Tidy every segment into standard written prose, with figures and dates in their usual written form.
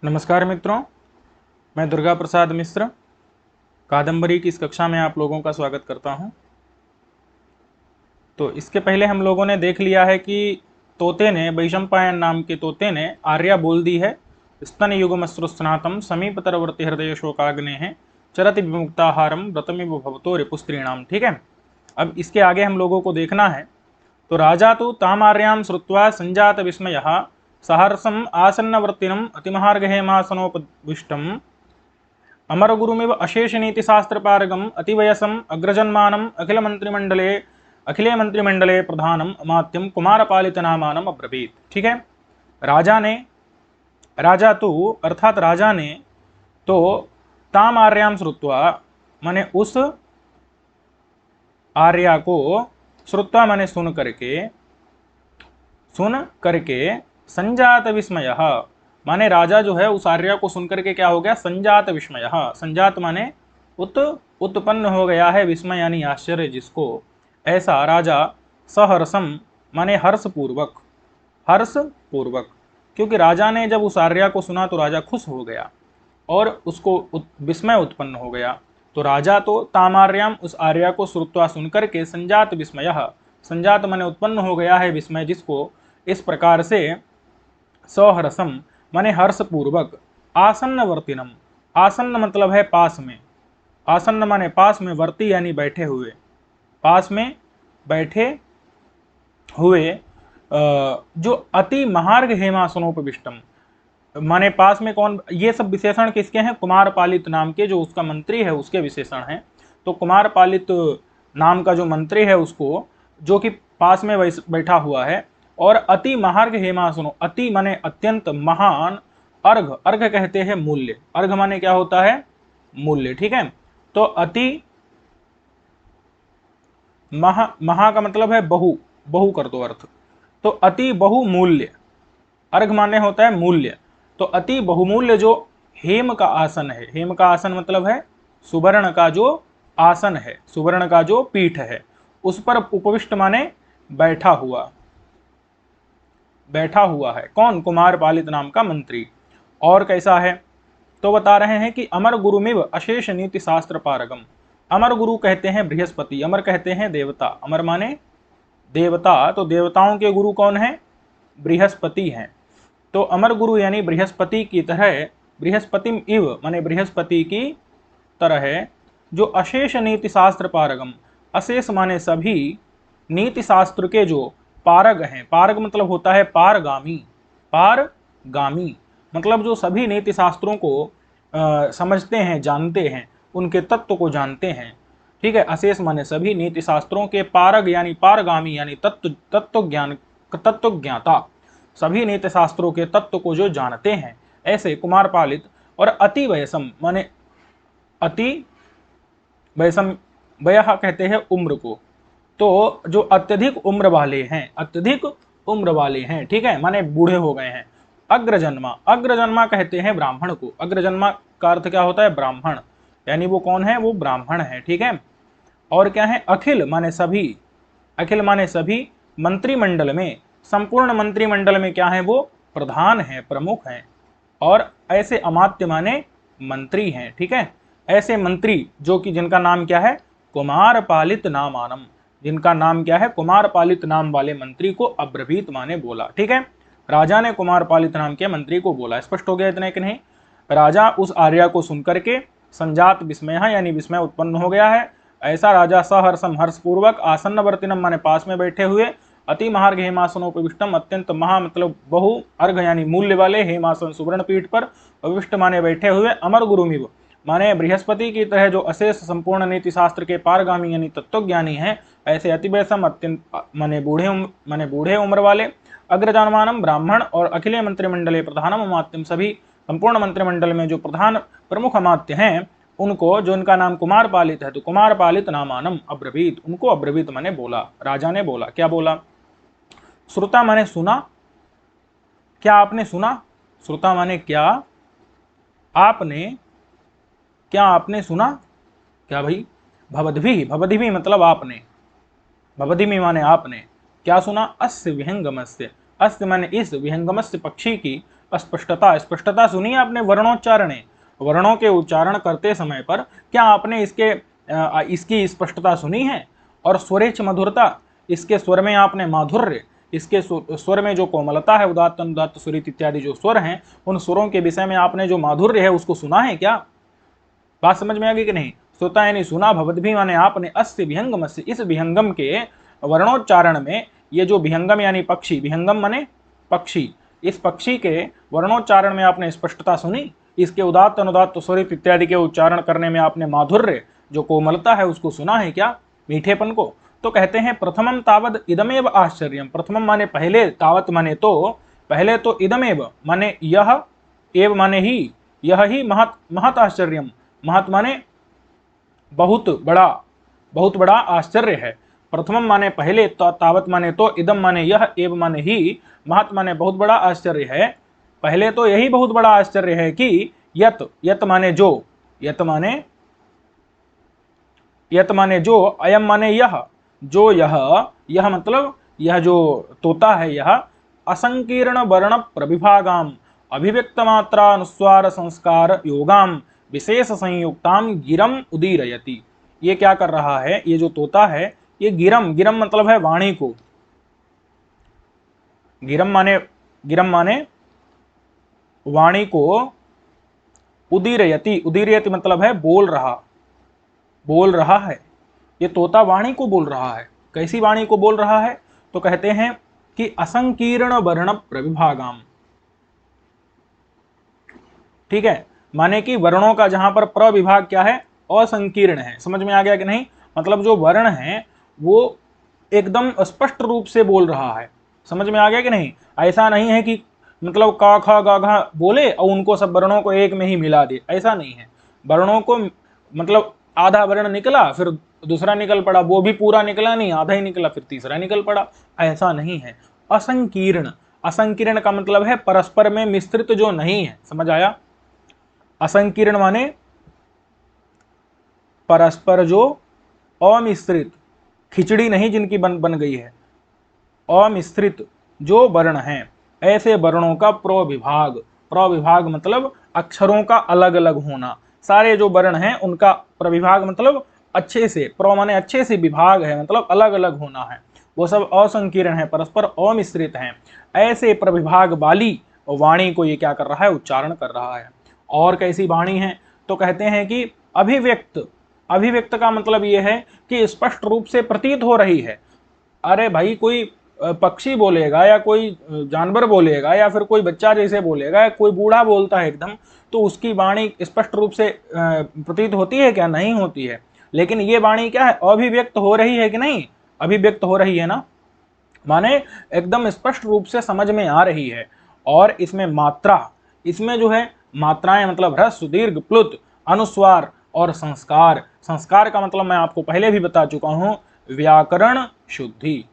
नमस्कार मित्रों, मैं दुर्गा प्रसाद मिश्र कादंबरी की इस कक्षा में आप लोगों का स्वागत करता हूं। तो इसके पहले हम लोगों ने देख लिया है कि तोते ने, वैशंपायन नाम के तोते ने आर्या बोल दी है। स्तन युगमश्रुस्नातम समीपतरवर्ती हृदय शोकाग्ने है चरति विमुक्ताहारम व्रतमिव भवतो रिपुस्त्रीणाम। ठीक है, अब इसके आगे हम लोगों को देखना है। तो राजा तो तामार्यां श्रुत्वा संजात विस्मयः सहर्षम आसन्नवर्तिनम अतिमहार्घहेमासनोपविष्टम अमरगुरुमिव अशेष नीति शास्त्र पारगम अतिवयसम अग्रजन्मानम अखिले मंत्रिमंडले प्रधानम अमात्यम कुमारपालित नामानम अब्रवीत। ठीक है, राजा तो अर्थात राजा ने तो ताम आर्याम श्रुत्वा माने उस आर्या को, श्रुत्वा माने सुन करके संजात विस्मय माने राजा जो है उस आर्या को सुनकर के क्या हो गया, संजात विस्मय। संजात माने उत्पन्न हो गया है, विस्मय यानी आश्चर्य जिसको, ऐसा राजा सहर्षम माने हर्षपूर्वक, क्योंकि राजा ने जब उस आर्या को सुना तो राजा खुश हो गया और उसको विस्मय उत्पन्न हो गया। तो राजा तो तामार्याम उस आर्या को श्रुत्वा सुनकर के संजात विस्मय, संजात माने उत्पन्न हो गया है विस्मय जिसको, इस प्रकार से सहर्षम माने हर्षपूर्वक आसन्नवर्तिनम, आसन्न मतलब है पास में, आसन्न माने पास में, वर्ती यानी बैठे हुए, पास में बैठे हुए जो अति महार्घ हेमासनोपविष्टम माने पास में कौन, ये सब विशेषण किसके हैं, कुमारपालित नाम के जो उसका मंत्री है उसके विशेषण हैं। तो कुमारपालित नाम का जो मंत्री है उसको, जो कि पास में बैठा हुआ है, और अति महार्घ हेमासनो, अति माने अत्यंत, महान, अर्घ, अर्घ कहते हैं मूल्य, अर्घ माने क्या होता है, मूल्य। ठीक है, तो अति महा का मतलब है बहु, बहु कर दो अर्थ, तो अति बहुमूल्य, अर्घ माने होता है मूल्य, तो अति बहुमूल्य जो हेम का आसन है, हेम का आसन मतलब है सुवर्ण का जो आसन है, सुवर्ण का जो पीठ है, उस पर उपविष्ट माने बैठा हुआ है कौन, कुमारपालित नाम का मंत्री। और कैसा है तो बता रहे हैं कि अमर गुरुमिव अशेष नीति शास्त्र पारगम, अमर गुरु कहते हैं बृहस्पति, अमर कहते हैं देवता, अमर माने देवता, तो देवताओं के गुरु कौन है, बृहस्पति हैं। तो अमर गुरु यानी बृहस्पति की तरह, बृहस्पतिम इव माने बृहस्पति की तरह, जो अशेष नीति शास्त्र पारगम, अशेष माने सभी नीति शास्त्र के जो पारग हैं, पारग मतलब होता है पारगामी, पारगामी मतलब जो सभी नीति शास्त्रों को समझते हैं, जानते हैं, उनके तत्व को जानते हैं। ठीक है, अशेष माने सभी नीति शास्त्रों के, पारग यानी पारगामी यानी तत्व ज्ञान, तत्व ज्ञाता, सभी नीति शास्त्रों के तत्व को जो जानते हैं, ऐसे कुमारपालित। और अति वयसम माने अति वयसम, वयः कहते हैं उम्र को, तो जो अत्यधिक उम्र वाले हैं, अत्यधिक उम्र वाले हैं, ठीक है, माने बूढ़े हो गए हैं। अग्रजन्मा, अग्रजन्मा कहते हैं ब्राह्मण को, अग्रजन्मा का अर्थ क्या होता है, ब्राह्मण, यानी वो कौन है, वो ब्राह्मण है। ठीक है, और क्या है, अखिल माने सभी, अखिल माने सभी, मंत्रिमंडल में, संपूर्ण मंत्रिमंडल में क्या है, वो प्रधान है, प्रमुख हैं। और ऐसे अमात्य माने मंत्री हैं। ठीक है, ऐसे मंत्री जो कि जिनका नाम क्या है, कुमारपालित नामानम, जिनका नाम क्या है, कुमारपालित नाम वाले मंत्री को अब्रवीत माने बोला। ठीक है, राजा ने कुमारपालित नाम के मंत्री को बोला। स्पष्ट हो गया इतने कि नहीं। राजा उस आर्या को सुनकर के संजात विस्मय यानी विस्मय उत्पन्न हो गया है, ऐसा राजा सहर्षम हर्षपूर्वक आसन्नवर्तिनम माने पास में बैठे हुए, अति महार्घ हेमासनोपविष्टम अत्यंत महा मतलब बहु, अर्घ यानी मूल्य वाले, हेमासन सुवर्ण पीठ पर, उपविष्ट माने बैठे हुए, अमर गुरुमिव माने बृहस्पति की तरह जो अशेष संपूर्ण नीति शास्त्र के पारगामी यानी तत्वज्ञानी हैं, ऐसे अतिवयसम अत्यंत माने बूढ़े उम्र वाले, अग्रजानमानम ब्राह्मण, और अखिले मंत्रिमंडले प्रधानम अमात्यम सभी संपूर्ण मंत्रिमंडल में जो प्रधान प्रमुख अमात्य हैं उनको, जो इनका नाम कुमारपालित है, तो कुमारपालित नामानम अब्रवीत, उनको अब्रवीत माने बोला, राजा ने बोला। क्या बोला, श्रुता माने सुना, क्या आपने सुना, श्रुता माने क्या आपने, क्या आपने सुना, क्या भाई, भवद्भिः, भवद्भिः मतलब आपने, भवद्भिः माने आपने, क्या सुना, अस्य विहंगमस्य, अस्य माने इस, विहंगमस्य पक्षी की, स्पष्टता, स्पष्टता सुनी आपने वर्णोच्चारणे, वर्णों के उच्चारण करते समय पर क्या आपने इसकी स्पष्टता सुनी है? और स्वरेच मधुरता, इसके स्वर में आपने माधुर्य, इसके स्वर में जो कोमलता है, उदात्त अनुदात्त स्वरित इत्यादि जो स्वर हैं, उन स्वरों के विषय में आपने जो माधुर्य है उसको सुना है क्या? बात समझ में आ गई कि नहीं? श्रोता यानी सुना, भवद्भी माने आपने, अस्य विहंगम, इस विहंगम के वर्णोच्चारण में, ये जो विहंगम यानी पक्षी, विहंगम माने पक्षी, इस पक्षी के वर्णोच्चारण में आपने स्पष्टता सुनी, इसके उदात्त अनुदात्त स्वरित इत्यादि के उच्चारण करने में आपने माधुर्य, जो कोमलता है, उसको सुना है क्या? मीठेपन को। तो कहते हैं प्रथमम तावद इदमेव आश्चर्यम, प्रथमम माने पहले, तावत माने तो, पहले तो, इदमेव माने यह, एव माने ही, यह ही महत, महत आश्चर्यम, महत माने बहुत बड़ा, बहुत बड़ा आश्चर्य है। प्रथमम माने पहले, तो तावत माने तो, इदम माने यह, एव माने ही, महत माने बहुत बड़ा आश्चर्य है। पहले तो यही बहुत बड़ा आश्चर्य है कि यत, यत माने जो, यत माने, यत माने जो, अयम माने यह, जो यह मतलब यह जो तोता है, यह असंकीर्ण वर्ण प्रविभागाम अभिव्यक्त मात्रा अनुस्वार संस्कार योगाम विशेष संयुक्ताम गिरम उदीरयति। ये क्या कर रहा है? ये जो तोता है, ये गिरम, गिरम मतलब है वाणी को, गिरम माने वाणी को, उदीरयति, उदीरयति मतलब है बोल रहा, बोल रहा है। ये तोता वाणी को बोल रहा है। कैसी वाणी को बोल रहा है? तो कहते हैं कि असंकीर्ण वर्ण प्रविभागाम, ठीक है, माने कि वर्णों का जहां पर प्रविभाग क्या है? असंकीर्ण है। समझ में आ गया कि नहीं? मतलब जो वर्ण है वो एकदम स्पष्ट रूप से बोल रहा है। समझ में आ गया कि नहीं? ऐसा नहीं है कि मतलब क ख ग घ बोले और उनको सब वर्णों को एक में ही मिला दे, ऐसा नहीं है। वर्णों को मतलब आधा वर्ण निकला, फिर दूसरा निकल पड़ा, वो भी पूरा निकला नहीं, आधा ही निकला, फिर तीसरा निकल पड़ा, ऐसा नहीं है। असंकीर्ण, असंकीर्ण का मतलब है परस्पर में मिश्रित जो नहीं है। समझ आया? असंकीर्ण माने परस्पर जो अमिश्रित, खिचड़ी नहीं जिनकी बन गई है, अमिश्रित जो वर्ण हैं, ऐसे वर्णों का प्रविभाग, प्रविभाग मतलब अक्षरों का अलग अलग होना। सारे जो वर्ण हैं उनका प्रविभाग मतलब अच्छे से, प्र माने अच्छे से विभाग है, मतलब अलग अलग होना है, वो सब असंकीर्ण है, परस्पर अमिश्रित हैं। ऐसे प्रविभाग वाली वाणी को ये क्या कर रहा है? उच्चारण कर रहा है। और कैसी वाणी है? तो कहते हैं कि अभिव्यक्त, अभिव्यक्त का मतलब ये है कि स्पष्ट रूप से प्रतीत हो रही है। अरे भाई, कोई पक्षी बोलेगा या कोई जानवर बोलेगा या फिर कोई बच्चा जैसे बोलेगा या कोई बूढ़ा बोलता है एकदम, तो उसकी वाणी स्पष्ट रूप से प्रतीत होती है क्या? नहीं होती है। लेकिन ये वाणी क्या है? अभिव्यक्त हो रही है कि नहीं? अभिव्यक्त हो रही है ना, माने एकदम स्पष्ट रूप से समझ में आ रही है। और इसमें मात्रा, इसमें जो है मात्राएं मतलब ह्रस्व, दीर्घ, प्लुत, अनुस्वार और संस्कार। संस्कार का मतलब मैं आपको पहले भी बता चुका हूं, व्याकरण शुद्धि।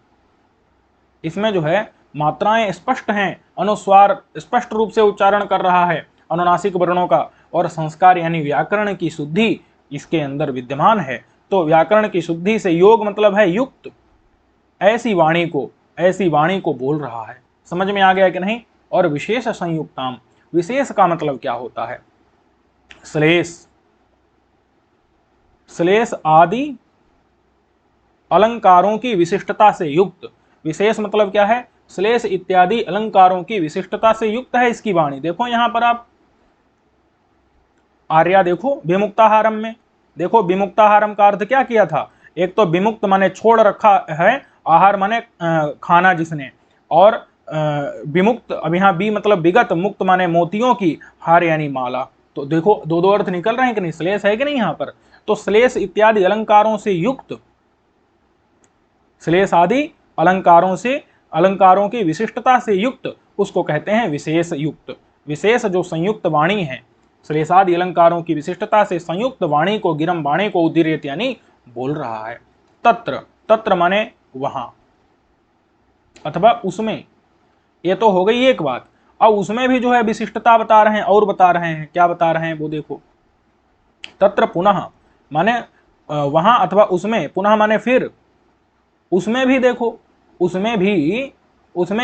इसमें जो है मात्राएं स्पष्ट हैं, अनुस्वार स्पष्ट रूप से उच्चारण कर रहा है अनुनासिक वर्णों का, और संस्कार यानी व्याकरण की शुद्धि इसके अंदर विद्यमान है। तो व्याकरण की शुद्धि से योग मतलब है युक्त, ऐसी वाणी को, ऐसी वाणी को बोल रहा है। समझ में आ गया कि नहीं? और विशेष संयुक्ताम, विशेष का मतलब क्या होता है? श्लेष, श्लेष आदि अलंकारों की विशिष्टता से युक्त। विशेष मतलब क्या है? श्लेष इत्यादि अलंकारों की विशिष्टता से युक्त है इसकी वाणी। देखो यहां पर आप आर्या देखो, विमुक्ताहारम में देखो, विमुक्ताहारम का अर्थ क्या किया था? एक तो विमुक्त माने छोड़ रखा है, आहार माने खाना जिसने, और विमुक्त, अब यहाँ बी मतलब विगत, मुक्त माने मोतियों की, हार यानी माला। तो देखो दो दो अर्थ निकल रहे हैं कि नहीं? श्लेष है कि नहीं यहाँ पर? तो श्लेष इत्यादि अलंकारों से युक्त, श्लेष आदि अलंकारों से, अलंकारों की विशिष्टता से युक्त, उसको कहते हैं विशेष युक्त। विशेष जो संयुक्त वाणी है, श्लेषादि अलंकारों की विशिष्टता से संयुक्त वाणी को, गिरम वाणी को उदीर्यत यानी बोल रहा है। तत्र, तत्र माने वहां अथवा उसमें। ये तो हो गई एक बात। अब उसमें भी जो है विशिष्टता बता रहे हैं, और बता रहे हैं, क्या बता रहे हैं वो देखो। तत्र पुनः माने वहां अथवा उसमें, पुनः माने फिर, उसमें भी देखो, उसमें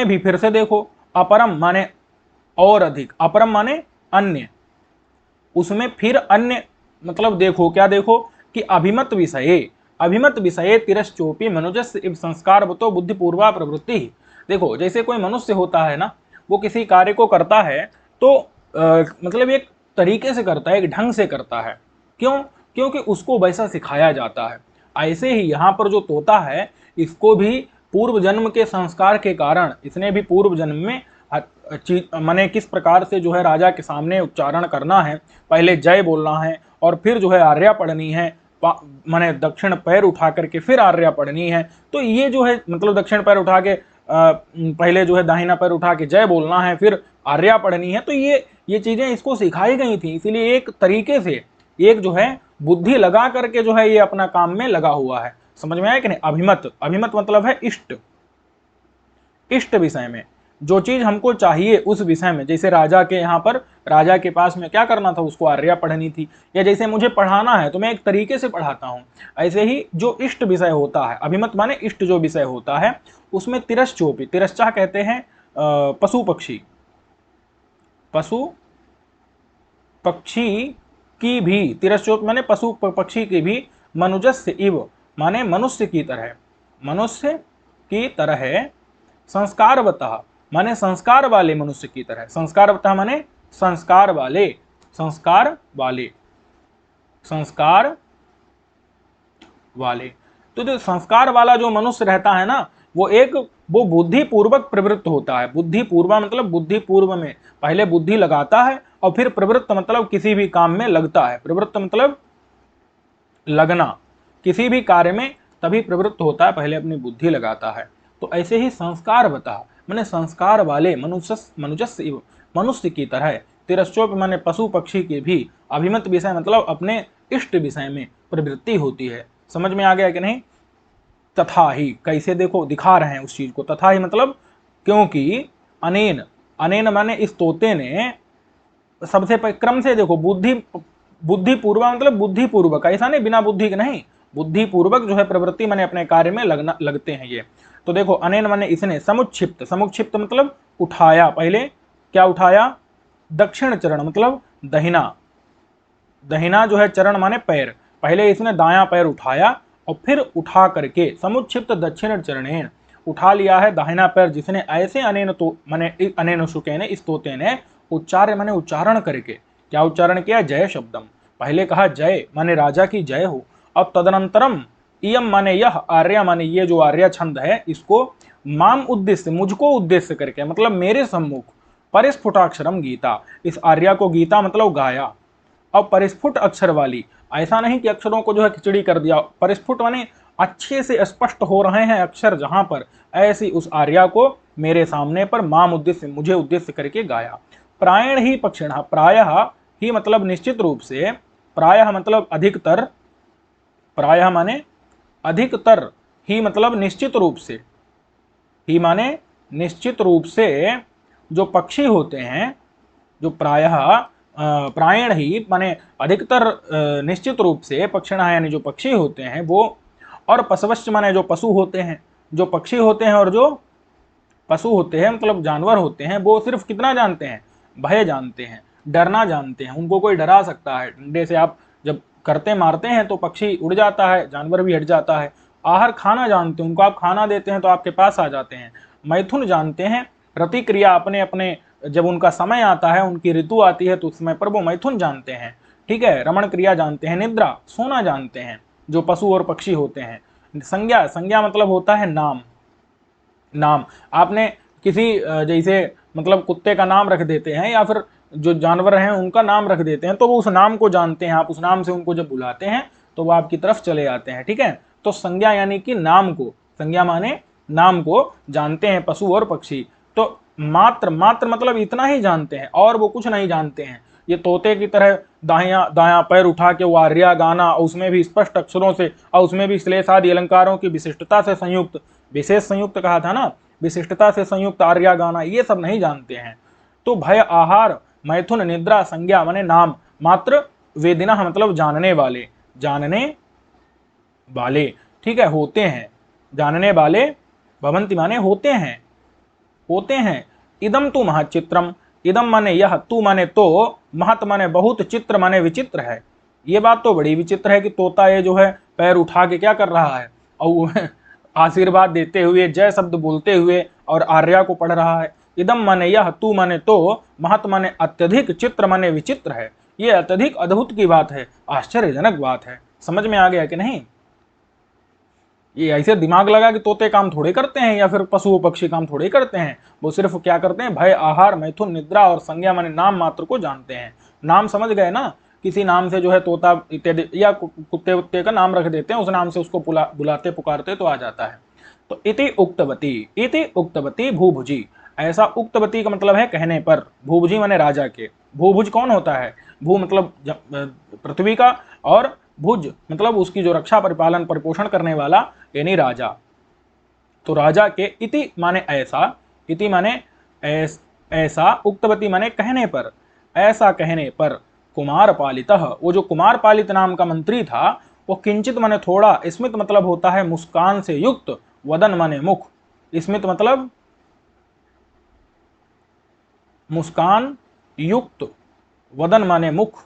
भी फिर से देखो। अपरम माने और अधिक, अपरम माने अन्य, उसमें फिर अन्य मतलब देखो क्या, देखो कि अभिमत विषये तिरश्चोपि मनुजस्य इव संस्कारवतो बुद्धिपूर्वा प्रवृत्ति। देखो जैसे कोई मनुष्य होता है ना, वो किसी कार्य को करता है तो मतलब एक तरीके से करता है, एक ढंग से करता है। क्यों? क्योंकि उसको वैसा सिखाया जाता है। ऐसे ही यहाँ पर जो तोता है, इसको भी पूर्व जन्म के संस्कार के कारण, इसने भी पूर्व जन्म में माने किस प्रकार से जो है राजा के सामने उच्चारण करना है, पहले जय बोलना है और फिर जो है आर्या पढ़नी है, माने दक्षिण पैर उठा करके फिर आर्या पढ़नी है। तो ये जो है मतलब दक्षिण पैर उठा के पहले जो है दाहिना पैर उठा के जय बोलना है, फिर आर्या पढ़नी है। तो ये चीजें इसको सिखाई गई थी, इसीलिए एक तरीके से एक जो है बुद्धि लगा करके जो है ये अपना काम में लगा हुआ है। समझ में आया कि नहीं? अभिमत मतलब है इष्ट, इष्ट विषय में जो चीज हमको चाहिए उस विषय में। जैसे राजा के यहाँ पर राजा के पास में क्या करना था, उसको आर्या पढ़नी थी, या जैसे मुझे पढ़ाना है तो मैं एक तरीके से पढ़ाता हूँ। ऐसे ही जो इष्ट विषय होता है, अभिमत माने इष्ट जो विषय होता है, उसमें तिरश्चोपि, तिरश्चा कहते हैं पशु पक्षी, पशु पक्षी की भी, तिरश्चोप माने पशु पक्षी की भी, मनुजस्य इव माने मनुष्य की तरह, मनुष्य की तरह, संस्कारवतः माने संस्कार वाले मनुष्य की तरह, संस्कारवतः माने संस्कार वाले, संस्कार वाले, संस्कार वाले। तो जो संस्कार वाला जो मनुष्य रहता है ना, वो बुद्धि पूर्वक प्रवृत्त होता है। बुद्धि पूर्वा मतलब बुद्धि पूर्व में पहले बुद्धि लगाता है और फिर प्रवृत्त मतलब किसी भी काम में लगता है। प्रवृत्त मतलब लगना, किसी भी कार्य में तभी प्रवृत्त होता है, पहले अपनी बुद्धि लगाता है। तो ऐसे ही संस्कार बता माने संस्कार वाले मनुजस्य इव मनुष्य की तरह, तिरश्चोप माने पशु पक्षी के भी, अभिमत विषय मतलब अपने इष्ट विषय में प्रवृत्ति होती है। समझ में आ गया कि नहीं? तथा ही कैसे देखो दिखा रहे हैं उस चीज को, तथा ही मतलब क्योंकि अनेन, अनेन माने इस तोते ने, सबसे क्रम से देखो, बुद्धि पूर्वक मतलब बुद्धि पूर्वक, ऐसा नहीं बिना बुद्धि के नहीं, बुद्धि पूर्वक जो है प्रवृत्ति माने अपने कार्य में लगते हैं ये। तो देखो अनेन माने इसने, समुक्षिप्त, समुक्षिप्त मतलब उठाया, पहले क्या उठाया, दक्षिण चरण मतलब दहिना, दहिना जो है चरण माने पैर, पहले इसने दायां पैर उठाया और फिर उठा करके समुक्षिप्त दक्षिण चरणेन, उठा लिया है दाहिना पैर जिसने, ऐसे अनेन तो माने अनेन शुके ने, इस तोते ने, उच्चार्य माने उच्चारण करके, क्या उच्चारण किया, जय शब्दम, पहले कहा जय माने राजा की जय हो। अब तदनंतरम इयम माने यह, आर्या माने ये जो आर्या छंद है, इसको माम उद्देश्य मुझको उद्देश्य करके मतलब मेरे सम्मुख, परिस्फुटाक्षरम गीता, इस आर्या को गीता मतलब गाया। अब परिस्फुट अक्षर वाली, ऐसा नहीं कि अक्षरों को जो है खिचड़ी कर दिया, परिस्फुट माने अच्छे से स्पष्ट हो रहे हैं अक्षर जहां पर, ऐसी उस आर्या को मेरे सामने पर माम उद्देश्य मुझे उद्देश्य करके गाया। प्रायण ही पक्षिण, प्रायः ही मतलब निश्चित रूप से, प्रायः मतलब अधिकतर, प्रायः माने अधिकतर, ही मतलब निश्चित रूप से, ही माने निश्चित रूप से जो पक्षी होते हैं, जो प्रायः प्रायण ही माने अधिकतर निश्चित रूप से, पक्षिणा यानी जो पक्षी होते हैं वो, और पशवश्च माने जो पशु होते हैं, जो पक्षी होते हैं और जो पशु होते हैं मतलब जानवर होते हैं, वो सिर्फ कितना जानते हैं, भय जानते हैं, डरना जानते हैं। उनको कोई डरा सकता है, डंडे से आप जब करते मारते हैं तो पक्षी उड़ जाता है, जानवर भी हट जाता है। आहार खाना जानते हैं, उनको आप खाना देते हैं तो आपके पास आ जाते हैं। मैथुन जानते हैं, प्रतिक्रिया अपने अपने जब उनका समय आता है, उनकी ऋतु आती है तो उस समय पर वो मैथुन जानते हैं। ठीक है, रमण क्रिया जानते हैं, निद्रा सोना जानते हैं, जो पशु और पक्षी होते हैं। संज्ञा, संज्ञा मतलब होता है नाम, नाम आपने किसी जैसे मतलब कुत्ते का नाम रख देते हैं या फिर जो जानवर हैं उनका नाम रख देते हैं, तो वो उस नाम को जानते हैं, आप उस नाम से उनको जब बुलाते हैं तो वो आपकी तरफ चले आते हैं। ठीक है, तो संज्ञा यानी कि नाम को, संज्ञा माने नाम को जानते हैं पशु और पक्षी। तो मात्र, मात्र मतलब इतना ही जानते हैं और वो कुछ नहीं जानते हैं। ये तोते की तरह दाया दाया पैर उठा के वो आर्या गाना, और उसमें भी स्पष्ट अक्षरों से, और उसमें भी श्लेष आदि अलंकारों की विशिष्टता से संयुक्त, विशेष संयुक्त कहा था ना, विशिष्टता से संयुक्त आर्या गाना, ये सब नहीं जानते हैं। तो भय, आहार, मैथुन, निद्रा, संज्ञा माने नाम, मात्र, वेदिना मतलब जानने वाले, जानने वाले। ठीक है, होते हैं, जानने वाले, भवंति माने होते हैं, होते हैं। इदम तु महच्चित्रम, इदम माने यह, तू माने तो, महत माने बहुत, चित्र माने विचित्र है। ये बात तो बड़ी विचित्र है कि तोता ये जो है पैर उठा के क्या कर रहा है, और वो आशीर्वाद देते हुए, जय शब्द बोलते हुए और आर्या को पढ़ रहा है। इदम माने यह, तू माने तो, महत माने अत्यधिक, चित्र माने विचित्र है। ये अत्यधिक अद्भुत की बात है, आश्चर्यजनक बात है। समझ में आ गया कि नहीं? ये ऐसे दिमाग लगा कि तोते काम थोड़े करते हैं या फिर पशु पक्षी काम थोड़े करते हैं। वो सिर्फ क्या करते हैं, भय, आहार, मैथुन, निद्रा और संज्ञा माने नाम मात्र को जानते हैं। नाम समझ गए ना, किसी नाम से जो है तोता इत्यादि या कुत्ते उत्ते का नाम रख देते हैं, उस नाम से उसको बुलाते पुकारते तो आ जाता है। तो इति उक्तवती भूभुजी, ऐसा उक्तवती का मतलब है कहने पर, भूभुजी माने राजा के। भूभुज कौन होता है? भू मतलब पृथ्वी का, और भुज मतलब उसकी जो रक्षा परिपालन परिपोषण करने वाला यानी राजा। तो राजा के इति माने ऐसा, इति माने ऐसा, उक्तवती माने कहने पर, ऐसा कहने पर, कुमार पालितः, वो जो कुमार पालित नाम का मंत्री था, वो किंचित माने थोड़ा, स्मित मतलब होता है मुस्कान से युक्त, वदन माने मुख, स्मित मतलब मुस्कान युक्त, वदन माने मुख।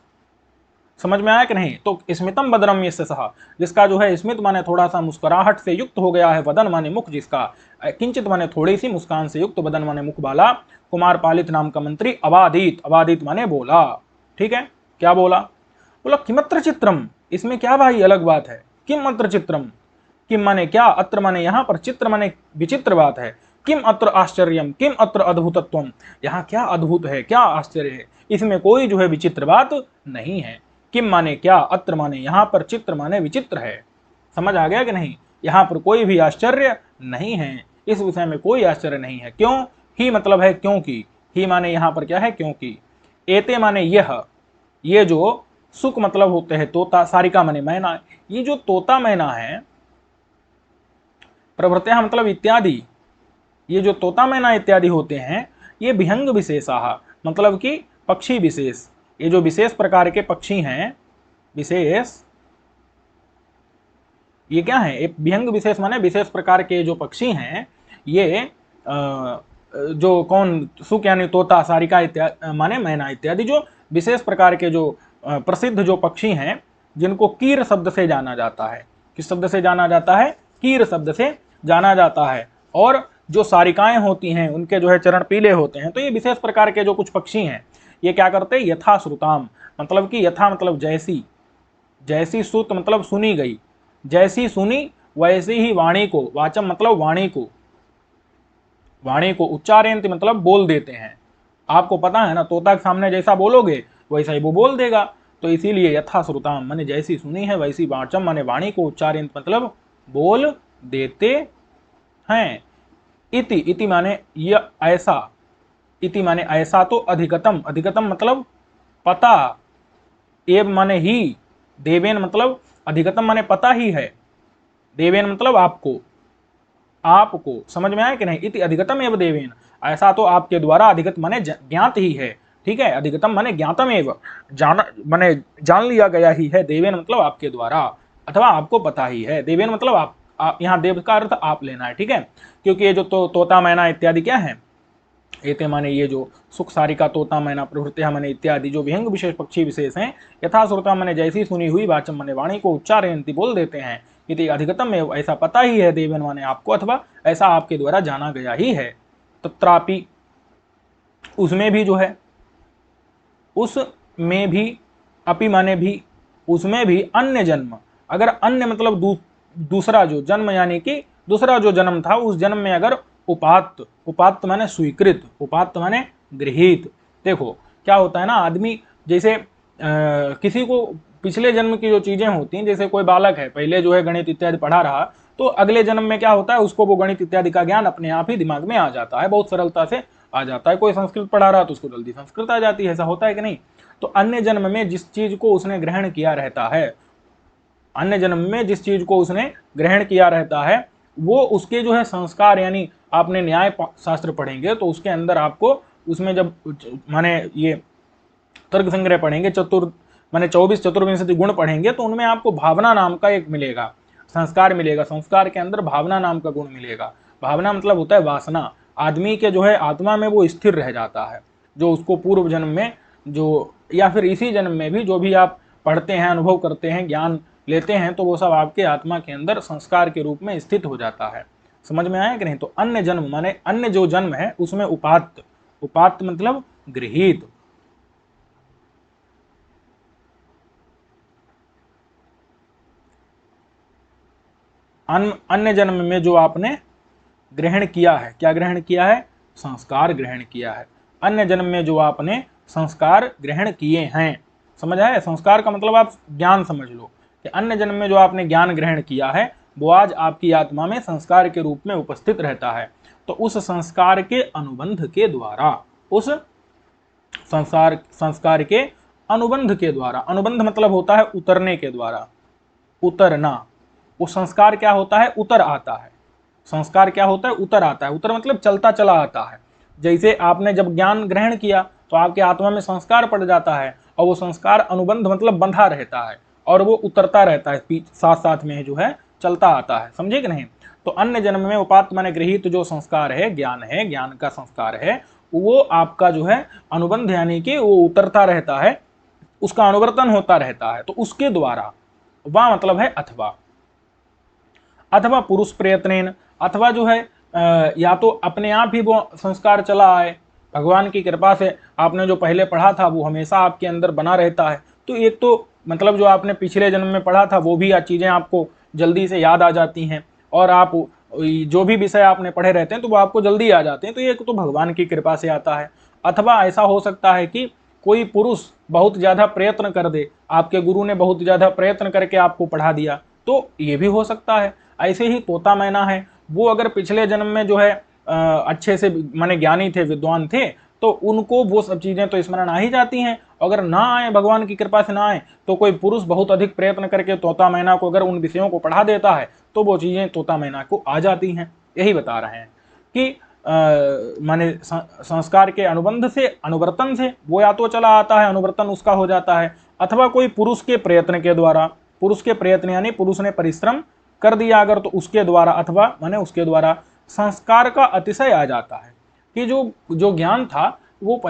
समझ में आया कि नहीं? तो स्मितम बदरम यस्य सहा, जिसका जो है स्मित माने थोड़ा सा मुस्कुराहट से युक्त हो गया है, वदन माने मुख जिसका, किंचित माने थोड़ी सी मुस्कान से युक्त, वदन माने मुख वाला कुमार पालित नाम का मंत्री अबादित, अबादित माने बोला। ठीक है, क्या बोला? बोला किमत्र चित्रम, इसमें क्या भाई अलग बात है? किम अत्र चित्रम, किम माने क्या, अत्र माने यहाँ पर, चित्र माने विचित्र बात है। किम अत्र आश्चर्यम, किम अत्र अद्भुतत्वम, यहाँ क्या अद्भुत है, क्या आश्चर्य है, इसमें कोई जो है विचित्र बात नहीं है। किम माने क्या, अत्र माने यहाँ पर, चित्र माने विचित्र है। समझ आ गया कि नहीं? यहाँ पर कोई भी आश्चर्य नहीं है, इस विषय में कोई आश्चर्य नहीं है। क्यों? ही मतलब है क्योंकि, ही माने यहाँ पर क्या है, क्योंकि। एते माने यह, ये जो सुख मतलब होते हैं तोता, सारिका माने मैना, ये जो तोता मैना है, प्रभृत्या मतलब इत्यादि, ये जो तोता मैना इत्यादि होते हैं, ये विहंग विशेषाः मतलब कि पक्षी विशेष, ये जो विशेष प्रकार के पक्षी हैं, विशेष, ये क्या है, एक विहंग विशेष माने विशेष प्रकार के जो पक्षी हैं, ये जो कौन, सुक यानी तोता, सारिका इत्यादि माने मैना इत्यादि, जो विशेष प्रकार के जो प्रसिद्ध जो पक्षी हैं, जिनको कीर शब्द से जाना जाता है। किस शब्द से जाना जाता है? कीर शब्द से जाना जाता है। और जो सारिकाएं होती हैं, उनके जो है चरण पीले होते हैं। तो ये विशेष प्रकार के जो कुछ पक्षी हैं, ये क्या करते हैं, यथा श्रुताम मतलब कि यथा मतलब जैसी, जैसी श्रुत मतलब सुनी गई, जैसी सुनी वैसी ही वाणी को, वाचम मतलब वाणी को, वाणी को उच्चारयंत मतलब बोल देते हैं। आपको पता है ना, तोता के सामने जैसा बोलोगे वैसा ही वो बोल देगा। तो इसीलिए यथा श्रुताम माने जैसी सुनी है वैसी, वाचम माने वाणी को, उच्चारयंत मतलब बोल देते हैं। इति, इति माने यह ऐसा, इति माने ऐसा, तो अधिकतम, अधिकतम मतलब पता, एव माने ही, देवेन मतलब अधिकतम माने पता ही है, देवेन मतलब आपको, आपको। समझ में आया कि नहीं? इति अधिकतम एव देवेन, ऐसा तो आपके द्वारा, अधिगत माने ज्ञात ही है। ठीक है, अधिकतम माने ज्ञातम एव, जाना माने जान लिया गया ही है, देवेन मतलब आपके द्वारा, अथवा आपको पता ही है। देवेन मतलब आप यहाँ देव का अर्थ आप लेना है। ठीक है, क्योंकि ये जो तोता मैना इत्यादि क्या है, एते माने ये जो सुख, सारिका, तोता मैना, प्रभृत्या माने इत्यादि जो विहंग विशेष पक्षी विशेष हैं, यथा श्रुता माने जैसी सुनी हुई, वाचम माने वाणी को, उच्चारयंती बोल देते हैं, यदि अधिकतम में ऐसा पता ही है, देवन माने आपको, अथवा ऐसा आपके द्वारा जाना गया ही है। तत्रापि उसमें भी जो है, उसमें भी, अपि माने भी, उसमें भी अन्य जन्म, अगर अन्य मतलब दूसरा जो जन्म यानी कि दूसरा जो जन्म था, उस जन्म में अगर उपात्त, उपात्त माने स्वीकृत, उपात्त माने गृहीत। देखो क्या होता है ना, आदमी जैसे किसी को पिछले जन्म की जो चीजें होती हैं, जैसे कोई बालक है, पहले जो है गणित इत्यादि पढ़ा रहा, तो अगले जन्म में क्या होता है, उसको वो गणित इत्यादि का ज्ञान अपने आप ही दिमाग में आ जाता है, बहुत सरलता से आ जाता है। कोई संस्कृत पढ़ा रहा तो उसको जल्दी संस्कृत आ जाती है, ऐसा होता है कि नहीं? तो अन्य जन्म में जिस चीज को उसने ग्रहण किया रहता है, अन्य जन्म में जिस चीज को उसने ग्रहण किया रहता है, वो उसके जो है संस्कार, यानी आपने न्याय शास्त्र पढ़ेंगे तो उसके अंदर आपको, उसमें जब माने ये तर्क संग्रह पढ़ेंगे, माने 24 चतुर्विंशति गुण पढ़ेंगे, तो उनमें आपको भावना नाम का एक मिलेगा, संस्कार मिलेगा। संस्कार के अंदर भावना नाम का गुण मिलेगा। भावना मतलब होता है वासना, आदमी के जो है आत्मा में वो स्थिर रह जाता है। जो उसको पूर्व जन्म में जो या फिर इसी जन्म में भी जो भी आप पढ़ते हैं, अनुभव करते हैं, ज्ञान लेते हैं, तो वो सब आपके आत्मा के अंदर संस्कार के रूप में स्थित हो जाता है। समझ में आया कि नहीं? तो अन्य जन्म माने अन्य जो जन्म है उसमें उपात्त, उपात्त मतलब गृहीत। अन्य जन्म में जो आपने ग्रहण किया है, क्या ग्रहण किया है? संस्कार ग्रहण किया है। अन्य जन्म में जो आपने संस्कार ग्रहण किए हैं, समझ आया? संस्कार का मतलब आप ज्ञान समझ लो कि अन्य जन्म में जो आपने ज्ञान ग्रहण किया है वो आज आपकी आत्मा में संस्कार के रूप में उपस्थित रहता है। तो उस संस्कार के अनुबंध के द्वारा, उस संस्कार के अनुबंध के द्वारा, अनुबंध मतलब होता है उतरने के द्वारा, उतरना। वो संस्कार क्या होता है? उतर आता है। संस्कार क्या होता है? उतर आता है। उतर मतलब चलता चला आता है। जैसे आपने जब ज्ञान ग्रहण किया तो आपके आत्मा में संस्कार पड़ जाता है, और वो संस्कार अनुबंध मतलब बंधा रहता है, और वो उतरता रहता है, साथ साथ में जो है चलता आता है। समझे कि नहीं? तो अन्य जन्म में उपात्त माने गृहीत जो संस्कार है, ज्ञान का संस्कार है, वो आपका जो है अनुबंध यानी कि वो उतरता रहता है, उसका अनुवर्तन होता रहता है। तो उसके द्वारा, वह मतलब है अथवा, अथवा पुरुष प्रयत्न, अथवा जो है या तो अपने आप ही वो संस्कार चला आए, भगवान की कृपा से आपने जो पहले पढ़ा था वो हमेशा आपके अंदर बना रहता है। तो एक तो मतलब जो आपने पिछले जन्म में पढ़ा था वो भी चीज़ें आपको जल्दी से याद आ जाती हैं, और आप जो भी विषय आपने पढ़े रहते हैं तो वो आपको जल्दी आ जाते हैं। तो ये तो भगवान की कृपा से आता है। अथवा ऐसा हो सकता है कि कोई पुरुष बहुत ज़्यादा प्रयत्न कर दे, आपके गुरु ने बहुत ज़्यादा प्रयत्न करके आपको पढ़ा दिया, तो ये भी हो सकता है। ऐसे ही तोता मैना है, वो अगर पिछले जन्म में जो है अच्छे से माने ज्ञानी थे, विद्वान थे, तो उनको वो सब चीज़ें तो स्मरण आ ही जाती हैं। अगर ना आए, भगवान की कृपा से ना आए, तो कोई पुरुष बहुत अधिक प्रयत्न करके तोता मैना को अगर उन विषयों को पढ़ा देता है तो वो चीज़ें तोता मैना को आ जाती हैं। यही बता रहे हैं कि माने संस्कार के अनुबंध से, अनुवर्तन से वो या तो चला आता है, अनुवर्तन उसका हो जाता है, अथवा कोई पुरुष के प्रयत्न के द्वारा, पुरुष के प्रयत्न यानी पुरुष ने परिश्रम कर दिया अगर, तो उसके द्वारा, अथवा माने उसके द्वारा संस्कार का अतिशय आ जाता है कि जो ज्ञान था वो